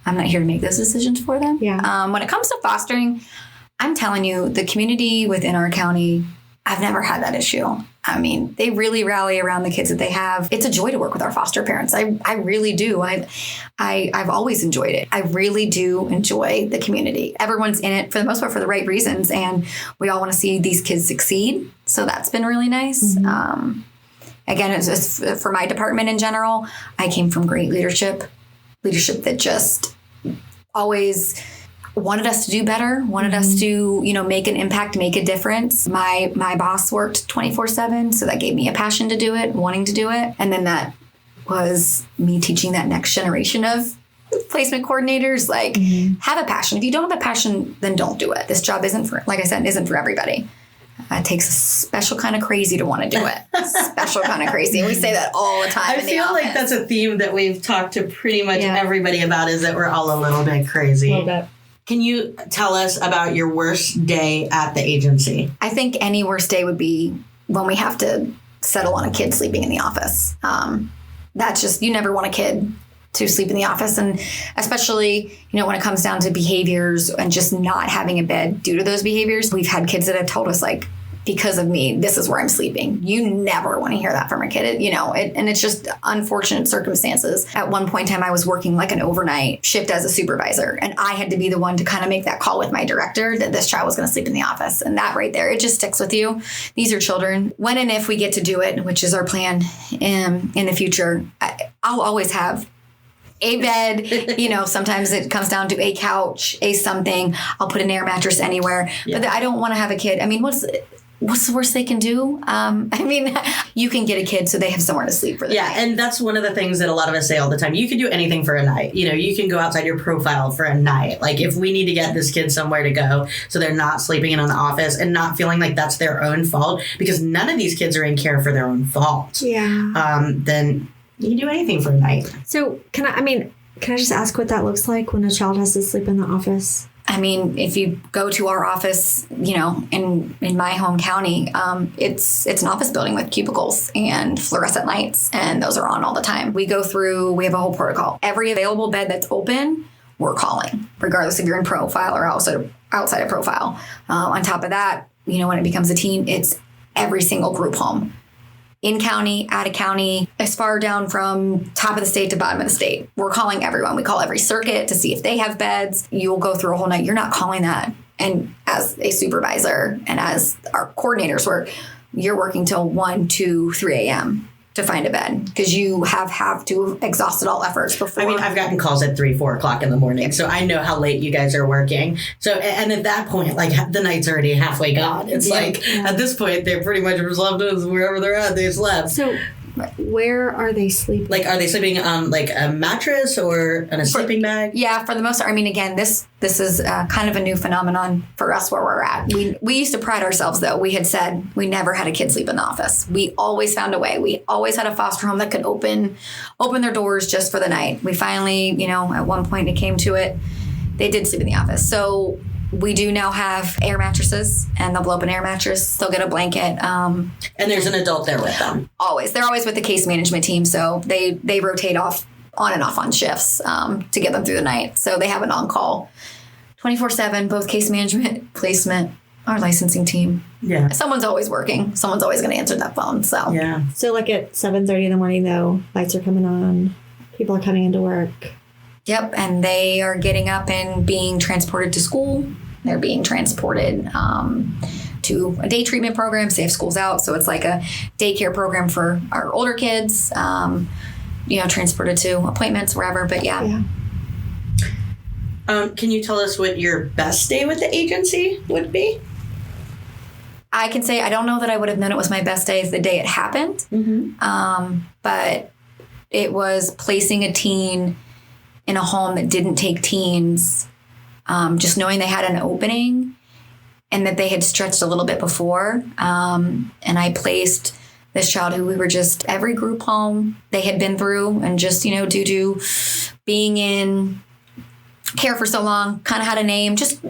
I'm not here to make those decisions for them. Yeah. When it comes to fostering, I'm telling you, the community within our county, I've never had that issue. I mean, they really rally around the kids that they have. It's a joy to work with our foster parents. I really do. I've always enjoyed it. I really do enjoy the community. Everyone's in it for the most part for the right reasons, and we all want to see these kids succeed. So that's been really nice. Again, it's for my department in general. I came from great leadership that just always wanted us to do better, wanted us to, make an impact, make a difference. My boss worked 24/7, so that gave me a passion to do it, wanting to do it. And then that was me teaching that next generation of placement coordinators, have a passion. If you don't have a passion, then don't do it. This job isn't for everybody. It takes a special kind of crazy to want to do it. Special kind of crazy. And we say that all the time. I feel like that's a theme that we've talked to pretty much everybody about, is that we're all a little bit crazy. A little bit. Can you tell us about your worst day at the agency? I think any worst day would be when we have to settle on a kid sleeping in the office. That's just, you never want a kid to sleep in the office. And especially, when it comes down to behaviors and just not having a bed due to those behaviors, we've had kids that have told us, because of me, this is where I'm sleeping. You never want to hear that from a kid, and it's just unfortunate circumstances. At one point in time, I was working an overnight shift as a supervisor, and I had to be the one to kind of make that call with my director that this child was going to sleep in the office. And that right there, it just sticks with you. These are children. When and if we get to do it, which is our plan in the future, I'll always have a bed, sometimes it comes down to a couch, a something. I'll put an air mattress anywhere, but I don't want to have a kid. I mean, what's the worst they can do? You can get a kid so they have somewhere to sleep for the night. And that's one of the things that a lot of us say all the time. You can do anything for a night. You can go outside your profile for a night. If we need to get this kid somewhere to go so they're not sleeping in an office and not feeling like that's their own fault, because none of these kids are in care for their own fault. Yeah. Then you can do anything for a night. So can I just ask what that looks like when a child has to sleep in the office? If you go to our office, in my home county, it's an office building with cubicles and fluorescent lights, and those are on all the time. We have a whole protocol. Every available bed that's open, we're calling, regardless if you're in profile or outside of profile. On top of that, when it becomes a teen, it's every single group home. In county, out of county, as far down from top of the state to bottom of the state. We're calling everyone. We call every circuit to see if they have beds. You'll go through a whole night. You're not calling that. And as a supervisor and as our coordinators work, you're working till 1, 2, 3 a.m. to find a bed because you have to have exhausted all efforts before. I've gotten calls at 3, 4 o'clock in the morning, so I know how late you guys are working. So, and at that point, the night's already halfway gone. It's at this point, they're pretty much slept wherever they're at. They slept. So, where are they sleeping? Are they sleeping on a mattress or on a sleeping bag? Yeah, for the most part. Again, this is kind of a new phenomenon for us where we're at. We used to pride ourselves, though. We had said we never had a kid sleep in the office. We always found a way. We always had a foster home that could open their doors just for the night. We finally, at one point it came to it, they did sleep in the office. So we do now have air mattresses, and they'll blow up an air mattress. They'll get a blanket. And there's an adult there with them. Always. They're always with the case management team, so they rotate on and off on shifts to get them through the night. So they have an on-call 24/7, both case management, placement, our licensing team. Yeah. Someone's always working. Someone's always going to answer that phone. So yeah. So at 7:30 in the morning, though, lights are coming on. People are coming into work. Yep, and they are getting up and being transported to school. They're being transported to a day treatment program, say if school's out. So it's like a daycare program for our older kids, transported to appointments, wherever. But yeah. Can you tell us what your best day with the agency would be? I can say I don't know that I would have known it was my best day the day it happened. But it was placing a teen in a home that didn't take teens, just knowing they had an opening and that they had stretched a little bit before. And I placed this child who we were just every group home they had been through, and just, due to being in care for so long, kind of had a name, just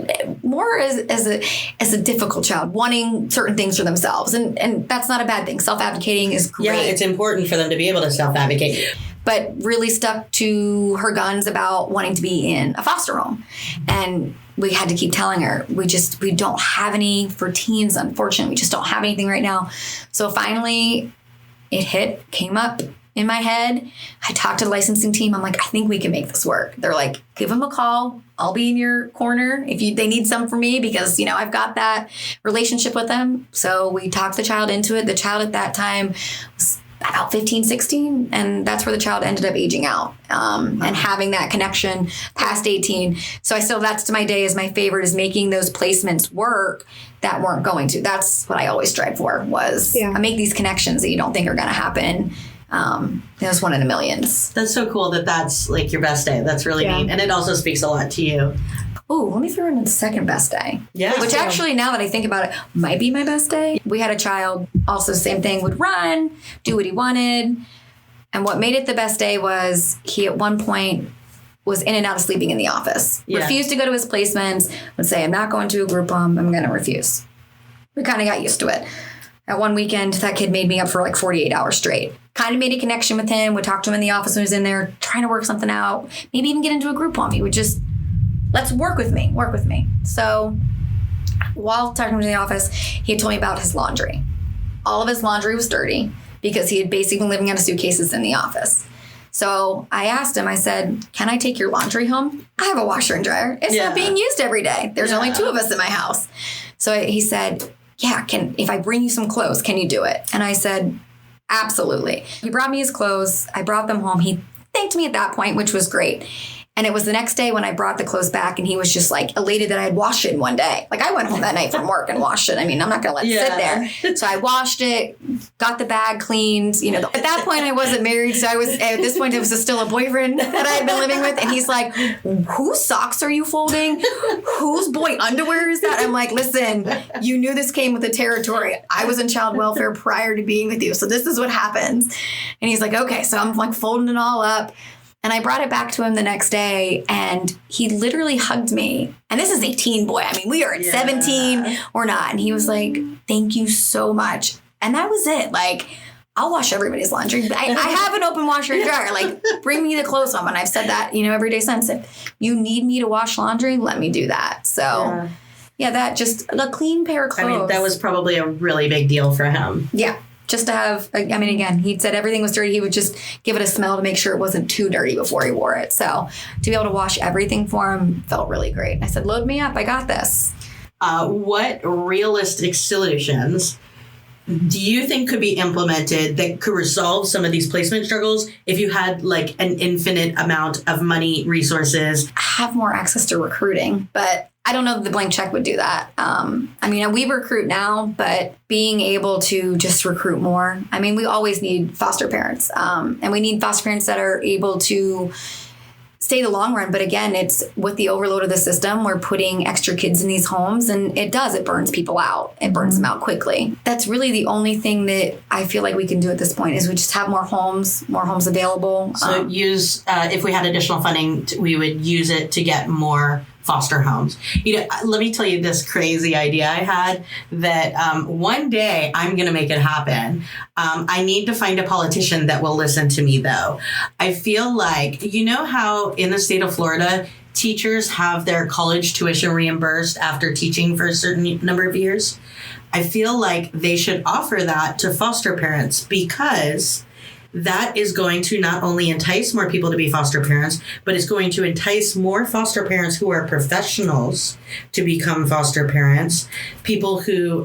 more as a difficult child, wanting certain things for themselves. And that's not a bad thing. Self-advocating is great. Yeah, it's important for them to be able to self-advocate. But really stuck to her guns about wanting to be in a foster home. And we had to keep telling her, we don't have any for teens, unfortunately. We just don't have anything right now. So finally, it came up in my head. I talked to the licensing team. I'm like, I think we can make this work. They're like, give them a call. I'll be in your corner if they need some for me, because, I've got that relationship with them. So we talked the child into it. The child at that time was about 15, 16. And that's where the child ended up aging out and having that connection past 18. So that's to my day is my favorite, is making those placements work that weren't going to. That's what I always strive for, was I make these connections that you don't think are going to happen. It was one in a million. That's so cool that's like your best day. That's really neat. And it also speaks a lot to you. Oh, let me throw in the second best day. Yeah. Which actually, now that I think about it, might be my best day. We had a child, also same thing, would run, do what he wanted. And what made it the best day was he at one point was in and out of sleeping in the office. Yeah. Refused to go to his placements, would say, I'm not going to a group home, I'm going to refuse. We kind of got used to it. At one weekend, that kid made me up for like 48 hours straight. Kind of made a connection with him, would talk to him in the office when he was in there, trying to work something out, maybe even get into a group home. He would just, let's work with me. So while talking to him in the office, he had told me about his laundry. All of his laundry was dirty because he had basically been living out of suitcases in the office. So I asked him, I said, can I take your laundry home? I have a washer and dryer. It's not being used every day. There's only 2 of us in my house. So he said, yeah, if I bring you some clothes, can you do it? And I said, absolutely. He brought me his clothes. I brought them home. He thanked me at that point, which was great. And it was the next day when I brought the clothes back, and he was just like elated that I had washed it in one day. Like, I went home that night from work and washed it. I mean, I'm not going to let it sit there. So I washed it, got the bag cleaned. At that point I wasn't married. So at this point, it was still a boyfriend that I had been living with. And he's like, whose socks are you folding? Whose boy underwear is that? I'm like, listen, you knew this came with the territory. I was in child welfare prior to being with you. So this is what happens. And he's like, okay. So I'm like folding it all up. And I brought it back to him the next day, and he literally hugged me. And this is a teen boy. I mean, we are at 17 or not. And he was like, thank you so much. And that was it. Like, I'll wash everybody's laundry. I have an open washer and dryer. Like, bring me the clothes home. And I've said that, every day since. If you need me to wash laundry, let me do that. So, that just a clean pair of clothes. I mean, that was probably a really big deal for him. Yeah. Just to have, again, he'd said everything was dirty. He would just give it a smell to make sure it wasn't too dirty before he wore it. So to be able to wash everything for him felt really great. I said, load me up. I got this. What realistic solutions do you think could be implemented that could resolve some of these placement struggles if you had like an infinite amount of money, resources? Have more access to recruiting, but I don't know that the blank check would do that. We recruit now, but being able to just recruit more. I mean, we always need foster parents, and we need foster parents that are able to stay the long run. But again, it's with the overload of the system, we're putting extra kids in these homes, and it burns people out. It burns them out quickly. That's really the only thing that I feel like we can do at this point, is we just have more homes available. So if we had additional funding, we would use it to get more foster homes. Let me tell you this crazy idea I had that one day I'm going to make it happen. I need to find a politician that will listen to me, though. I feel like, how in the state of Florida, teachers have their college tuition reimbursed after teaching for a certain number of years? I feel like they should offer that to foster parents, because that is going to not only entice more people to be foster parents, but it's going to entice more foster parents who are professionals to become foster parents. People who,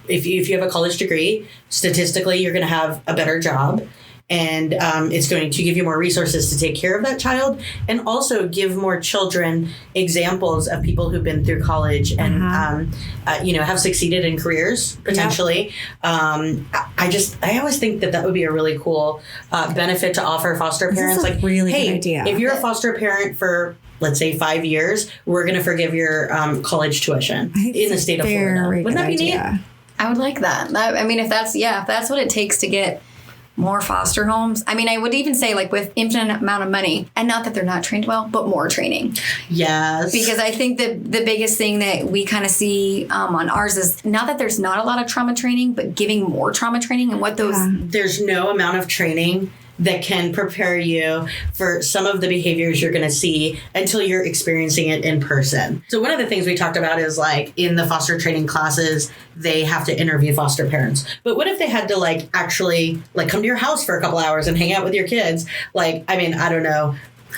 if you have a college degree, statistically, you're going to have a better job. And it's going to give you more resources to take care of that child, and also give more children examples of people who've been through college and, have succeeded in careers, potentially. I always think that would be a really cool benefit to offer foster parents. This is a really hey, good idea. If you're a foster parent for, let's say, 5 years, we're going to forgive your college tuition in the state of Florida. Wouldn't that be neat? I would like that. If that's what it takes to get more foster homes. I mean, I would even say, like, with infinite amount of money, and not that they're not trained well, but more training. Yes. Because I think the biggest thing that we kind of see on ours is not that there's not a lot of trauma training, but giving more trauma training and what those... There's no amount of training that can prepare you for some of the behaviors you're going to see until you're experiencing it in person. So one of the things we talked about is, like, in the foster training classes, they have to interview foster parents. But what if they had to, like, actually, like, come to your house for a couple hours and hang out with your kids? Like, I mean, I don't know,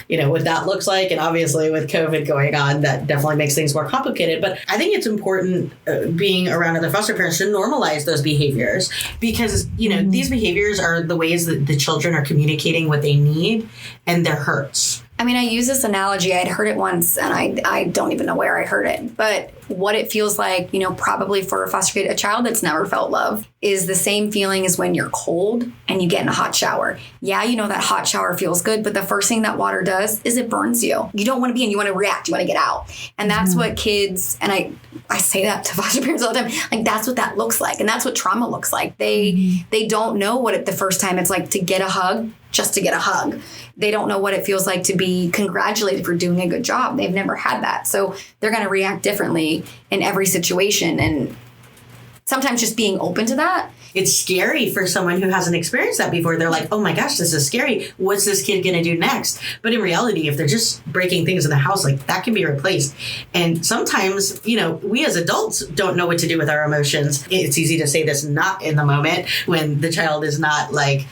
what that looks like. And obviously with COVID going on, that definitely makes things more complicated. But I think it's important being around other foster parents to normalize those behaviors, because, these behaviors are the ways that the children are communicating what they need and their hurts. I mean, I use this analogy. I'd heard it once, and I don't even know where I heard it. But what it feels like, probably for a foster kid, a child that's never felt love, is the same feeling as when you're cold and you get in a hot shower. Yeah, that hot shower feels good, but the first thing that water does is it burns you. You don't want to be in, you want to react, you want to get out. And that's what kids, and I say that to foster parents all the time, like, that's what that looks like. And that's what trauma looks like. They don't know what the first time it's like to get a hug, just to get a hug. They don't know what it feels like to be congratulated for doing a good job. They've never had that. So they're going to react differently in every situation. And sometimes just being open to that. It's scary for someone who hasn't experienced that before. They're like, oh my gosh, this is scary. What's this kid going to do next? But in reality, if they're just breaking things in the house, like, that can be replaced. And sometimes, we as adults don't know what to do with our emotions. It's easy to say this not in the moment when the child is not, like,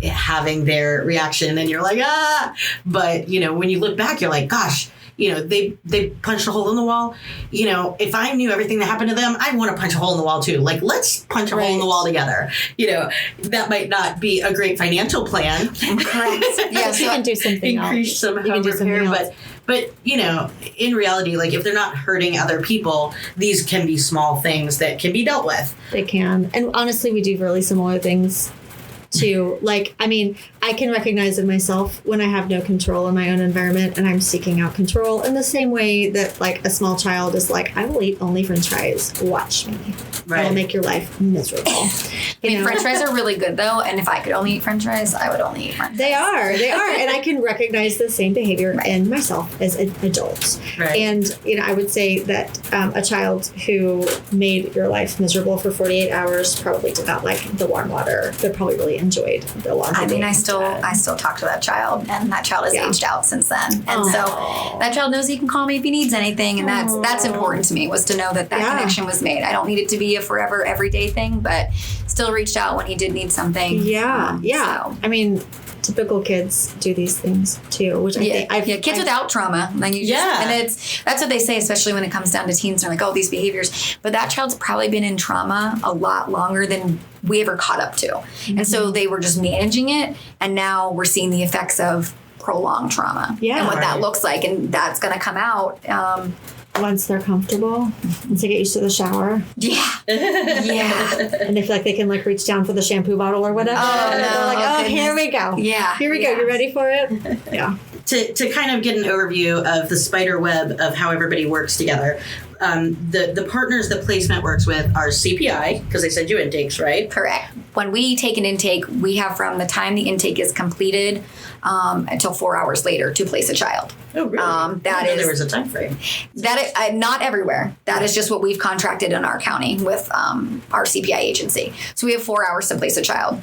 having their reaction and you're like, ah. But, when you look back, you're like, gosh, they punched a hole in the wall. If I knew everything that happened to them, I'd want to punch a hole in the wall too. Like, let's punch a hole in the wall together. That might not be a great financial plan. Correct. Yeah, so you can do something increase some home repair, but in reality, like, if they're not hurting other people, these can be small things that can be dealt with. They can. And honestly, we do really similar things too. Like, I mean, I can recognize in myself when I have no control in my own environment and I'm seeking out control in the same way that, like, a small child is like, I will eat only French fries. Watch me. Right. I will make your life miserable. French fries are really good, though. And if I could only eat French fries, I would only eat French fries. They are. And I can recognize the same behavior in myself as adults. Right. And, I would say that a child who made your life miserable for 48 hours probably did not like the warm water. They probably really enjoyed the laundry. I mean, I still talk to that child, and that child has aged out since then. And so that child knows he can call me if he needs anything. And that's important to me, was to know that connection was made. I don't need it to be a forever, everyday thing, but still reached out when he did need something. Yeah. So. I mean, typical kids do these things too, which I think kids without trauma. Like, and that's what they say, especially when it comes down to teens. They're like, oh, these behaviors, but that child's probably been in trauma a lot longer than we ever caught up to. Mm-hmm. And so they were just managing it. And now we're seeing the effects of prolonged trauma and what that looks like. And that's going to come out. Once they're comfortable, once they get used to the shower. Yeah. And they feel like they can, like, reach down for the shampoo bottle or whatever. Oh, no. They're like, here we go. Yeah. Here we go. You ready for it? Yeah. To kind of get an overview of the spider web of how everybody works together, the partners that placement works with are CPI, because they send you intakes, right? Correct. When we take an intake, we have from the time the intake is completed until 4 hours later to place a child. Oh, really? There was a time frame. That is, not everywhere. That is just what we've contracted in our county with our CPI agency. So we have 4 hours to place a child.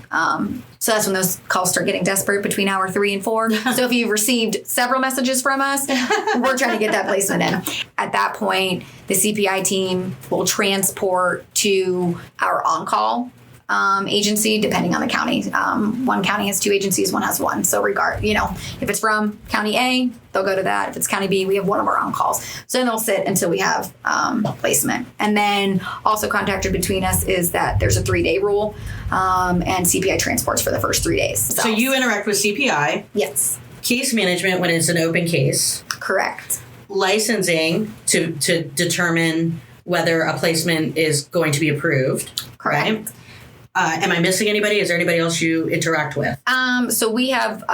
So that's when those calls start getting desperate, between hour 3 and 4. So if you've received several messages from us, we're trying to get that placement in. At that point, the CPI team will transport to our on-call agency, depending on the county. One county has 2 agencies, one has 1. So if it's from County A, they'll go to that. If it's County B, we have one of our own calls. So then they'll sit until we have placement. And then also contacted between us is that there's a 3-day rule, and CPI transports for the first 3 days. So you interact with CPI. Yes. Case management when it's an open case. Correct. Licensing to determine whether a placement is going to be approved. Correct. Right? Am I missing anybody? Is there anybody else you interact with? So we have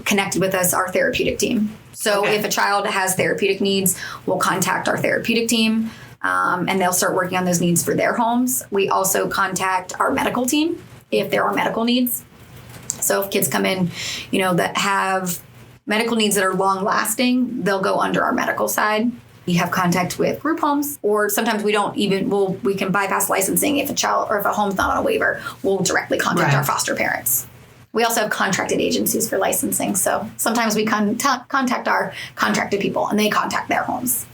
connected with us our therapeutic team. So if a child has therapeutic needs, we'll contact our therapeutic team, and they'll start working on those needs for their homes. We also contact our medical team if there are medical needs. So if kids come in, that have medical needs that are long lasting, they'll go under our medical side. We have contact with group homes, or sometimes we can bypass licensing if a child or if a home's not on a waiver. We'll directly contact our foster parents. We also have contracted agencies for licensing. So sometimes we contact our contracted people and they contact their homes.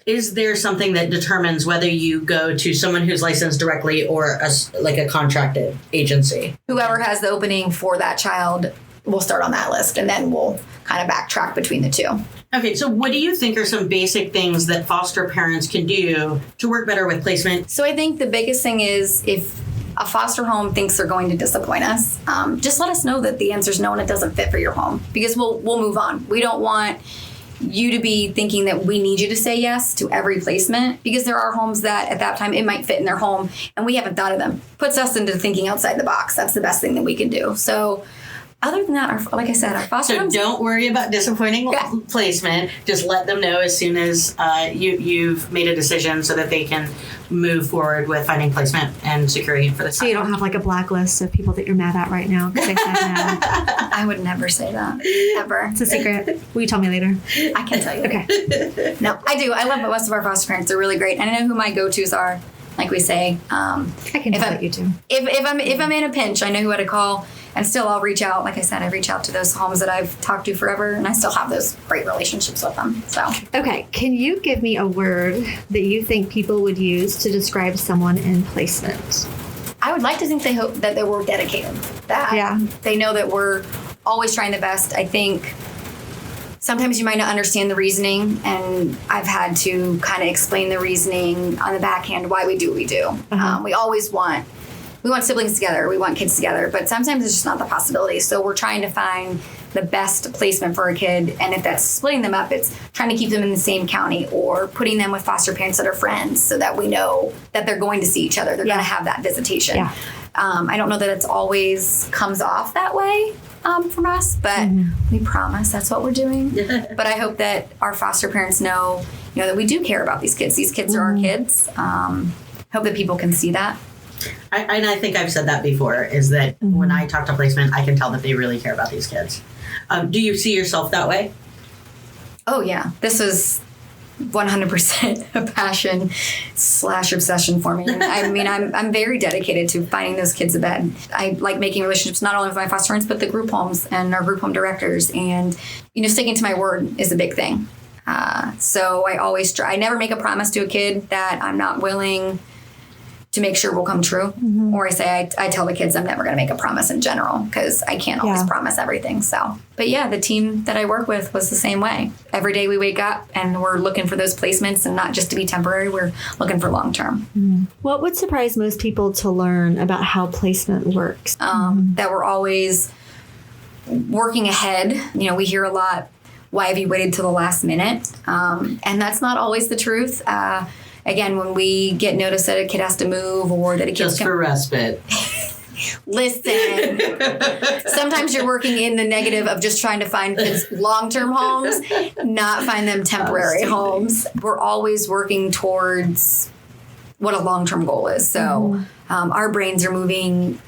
Is there something that determines whether you go to someone who's licensed directly or a contracted agency? Whoever has the opening for that child will start on that list, and then we'll kind of backtrack between the 2. Okay, so what do you think are some basic things that foster parents can do to work better with placement? So I think the biggest thing is if a foster home thinks they're going to disappoint us, just let us know that the answer is no and it doesn't fit for your home, because we'll move on. We don't want you to be thinking that we need you to say yes to every placement, because there are homes that at that time it might fit in their home and we haven't thought of them. Puts us into thinking outside the box. That's the best thing that we can do. So other than that, like I said, our foster homes. So don't worry about disappointing placement. Just let them know as soon as you've made a decision so that they can move forward with finding placement and security for the child. So you don't have like a blacklist of people that you're mad at right now because they said no. I would never say that, ever. It's a secret. Will you tell me later? I can tell you. Okay. No, I do. I love most of our foster parents. They're really great. And I know who my go-tos are, like we say. I can tell you too. If I'm in a pinch, I know who to call. And still, I'll reach out. Like I said, I reach out to those homes that I've talked to forever, and I still have those great relationships with them. So, okay, can you give me a word that you think people would use to describe someone in placement? I would like to think they hope that they were dedicated. That they know that we're always trying the best. I think sometimes you might not understand the reasoning, and I've had to kind of explain the reasoning on the backhand why we do what we do. We always want siblings together. We want kids together. But sometimes it's just not the possibility. So we're trying to find the best placement for a kid. And if that's splitting them up, it's trying to keep them in the same county or putting them with foster parents that are friends so that we know that they're going to see each other. They're going to have that visitation. Yeah. I don't know that it's always comes off that way from us, but we promise that's what we're doing. But I hope that our foster parents know that we do care about these kids. These kids are our kids. Hope that people can see that. I think I've said that before, is that when I talk to placement, I can tell that they really care about these kids. Do you see yourself that way? Oh, yeah. This is 100% a passion / obsession for me. I mean, I'm very dedicated to finding those kids a bed. I like making relationships not only with my foster parents, but the group homes and our group home directors. And, sticking to my word is a big thing. So I always try. I never make a promise to a kid that I'm not willing to make sure will come true. Or I tell the kids I'm never going to make a promise in general because I can't always promise everything. So, but yeah, the team that I work with was the same way. Every day we wake up and we're looking for those placements, and not just to be temporary, we're looking for long term. What would surprise most people to learn about how placement works? That we're always working ahead. We hear a lot, why have you waited till the last minute? And that's not always the truth. Again, when we get notice that a kid has to move or that a kid's just for respite. Listen, sometimes you're working in the negative of just trying to find kids long-term homes, not find them temporary homes. We're always working towards what a long-term goal is. So our brains are moving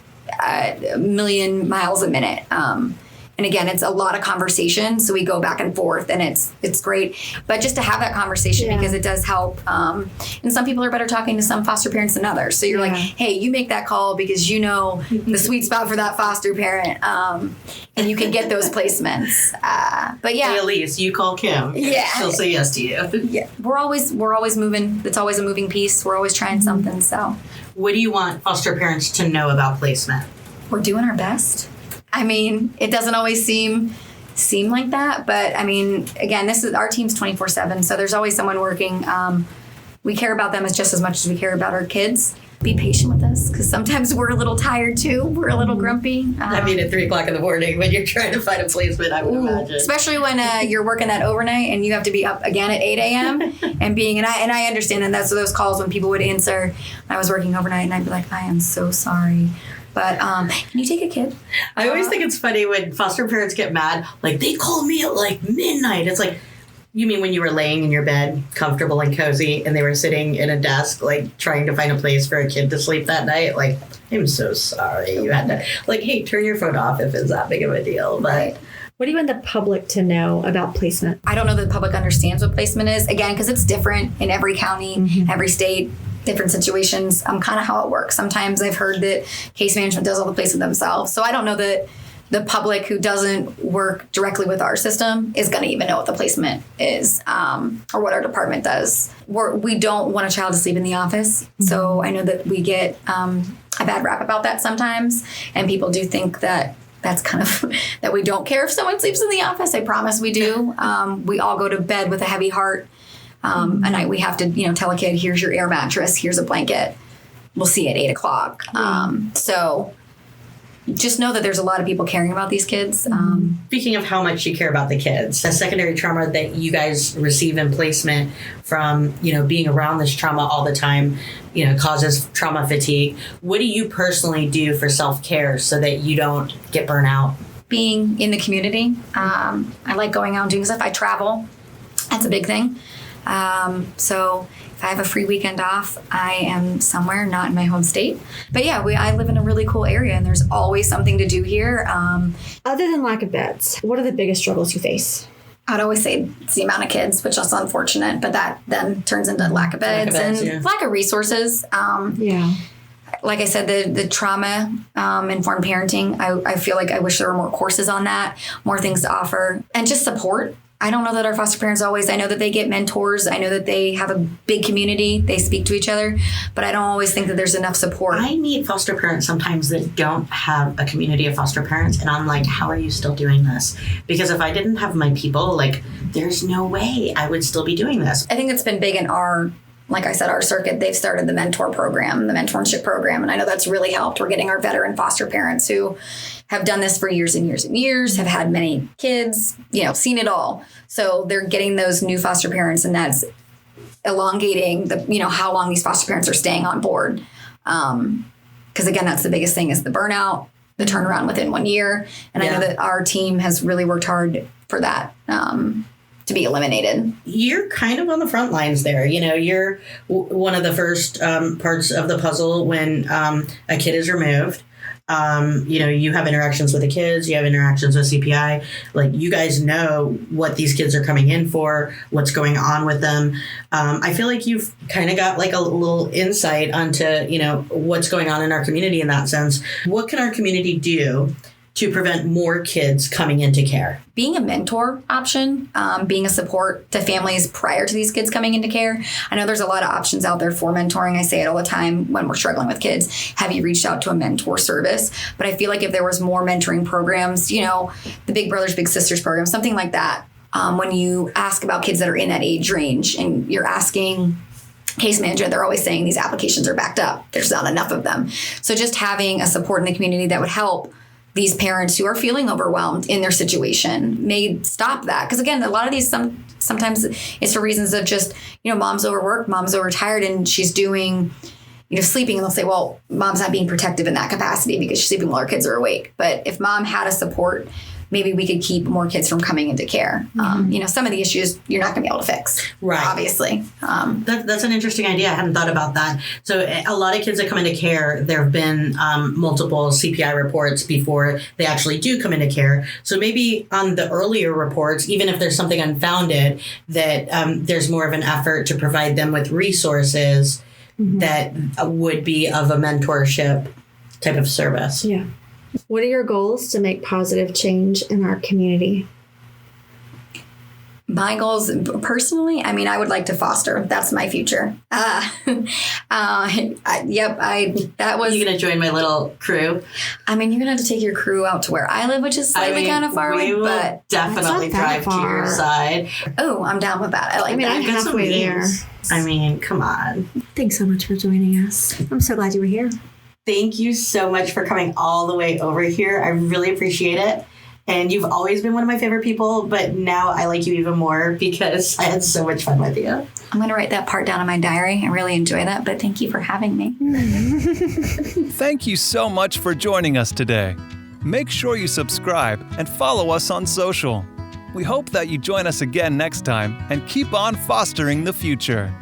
a million miles a minute. And And again, it's a lot of conversation. So we go back and forth and it's great. But just to have that conversation because it does help. And some people are better talking to some foster parents than others. So you're like, hey, you make that call because you know the sweet spot for that foster parent. And you can get those placements. But yeah. Hey, Elyse, you call Kim. Yeah. She'll say yes to you. Yeah. We're always moving. It's always a moving piece. We're always trying something. So what do you want foster parents to know about placement? We're doing our best. I mean, it doesn't always seem like that, but I mean, again, our team's 24/7, so there's always someone working. We care about them just as much as we care about our kids. Be patient with us because sometimes we're a little tired too. We're a little grumpy. I mean, at 3:00 in the morning when you're trying to find a placement, I would imagine. Especially when you're working that overnight and you have to be up again at 8 a.m. and I understand, and that's those calls when people would answer. I was working overnight and I'd be like, I am so sorry. But can you take a kid? I always think it's funny when foster parents get mad. Like, they call me at like midnight. It's like, you mean when you were laying in your bed, comfortable and cozy, and they were sitting in a desk, like, trying to find a place for a kid to sleep that night? Like, I'm so sorry. You had to, like, hey, turn your phone off if it's that big of a deal. But what do you want the public to know about placement? I don't know that the public understands what placement is, again, because it's different in every county, every state. Different situations, kind of how it works. Sometimes I've heard that case management does all the placement themselves. So I don't know that the public who doesn't work directly with our system is going to even know what the placement is or what our department does. We don't want a child to sleep in the office. So I know that we get a bad rap about that sometimes. And people do think that that's kind of that we don't care if someone sleeps in the office. I promise we do. We all go to bed with a heavy heart. A night we have to, tell a kid, here's your air mattress, here's a blanket. We'll see you at 8:00. So just know that there's a lot of people caring about these kids. Speaking of how much you care about the kids, the secondary trauma that you guys receive in placement from, being around this trauma all the time, causes trauma fatigue. What do you personally do for self-care so that you don't get burnt out? Being in the community. I like going out and doing stuff. I travel. That's a big thing. So if I have a free weekend off, I am somewhere not in my home state. But yeah, I live in a really cool area and there's always something to do here. Other than lack of beds, what are the biggest struggles you face? I'd always say it's the amount of kids, which is unfortunate, but that then turns into lack of beds and lack of resources. Like I said, the trauma informed parenting, I feel like I wish there were more courses on that, more things to offer, and just support. I don't know that our foster parents I know that they get mentors. I know that they have a big community. They speak to each other, but I don't always think that there's enough support. I meet foster parents sometimes that don't have a community of foster parents. And I'm like, how are you still doing this? Because if I didn't have my people, there's no way I would still be doing this. I think it's been big in like I said, our circuit. They've started the mentor program, the mentorship program. And I know that's really helped. We're getting our veteran foster parents who have done this for years and years and years, have had many kids, seen it all. So they're getting those new foster parents, and that's elongating how long these foster parents are staying on board. Because again, that's the biggest thing is the burnout, the turnaround within 1 year. And I know that our team has really worked hard for that to be eliminated. You're kind of on the front lines there. You're one of the first parts of the puzzle when a kid is removed. You have interactions with the kids, you have interactions with CPI. You guys know what these kids are coming in for, what's going on with them. I feel like you've kind of got a little insight onto, what's going on in our community in that sense. What can our community do to prevent more kids coming into care? Being a mentor option, being a support to families prior to these kids coming into care. I know there's a lot of options out there for mentoring. I say it all the time when we're struggling with kids. Have you reached out to a mentor service? But I feel like if there was more mentoring programs, the Big Brothers Big Sisters program, something like that, when you ask about kids that are in that age range and you're asking case manager, they're always saying these applications are backed up. There's not enough of them. So just having a support in the community that would help these parents who are feeling overwhelmed in their situation may stop that. Because again, a lot of these sometimes it's for reasons of just, mom's overworked, mom's overtired, and she's doing, sleeping. And they'll say, well, mom's not being protective in that capacity because she's sleeping while her kids are awake. But if mom had a support maybe we could keep more kids from coming into care. Some of the issues you're not going to be able to fix, right? Obviously. That's an interesting idea. I hadn't thought about that. So a lot of kids that come into care, there have been multiple CPI reports before they actually do come into care. So maybe on the earlier reports, even if there's something unfounded, that there's more of an effort to provide them with resources that would be of a mentorship type of service. Yeah. What are your goals to make positive change in our community? My goals personally, I would like to foster. That's my future. That was. You going to join my little crew? You're going to have to take your crew out to where I live, which is slightly kind of far away, but definitely drive to your side. Oh, I'm down with that. I like that. I'm halfway there. Come on. Thanks so much for joining us. I'm so glad you were here. Thank you so much for coming all the way over here. I really appreciate it. And you've always been one of my favorite people, but now I like you even more because I had so much fun with you. I'm going to write that part down in my diary. I really enjoy that, but thank you for having me. Thank you so much for joining us today. Make sure you subscribe and follow us on social. We hope that you join us again next time and keep on fostering the future.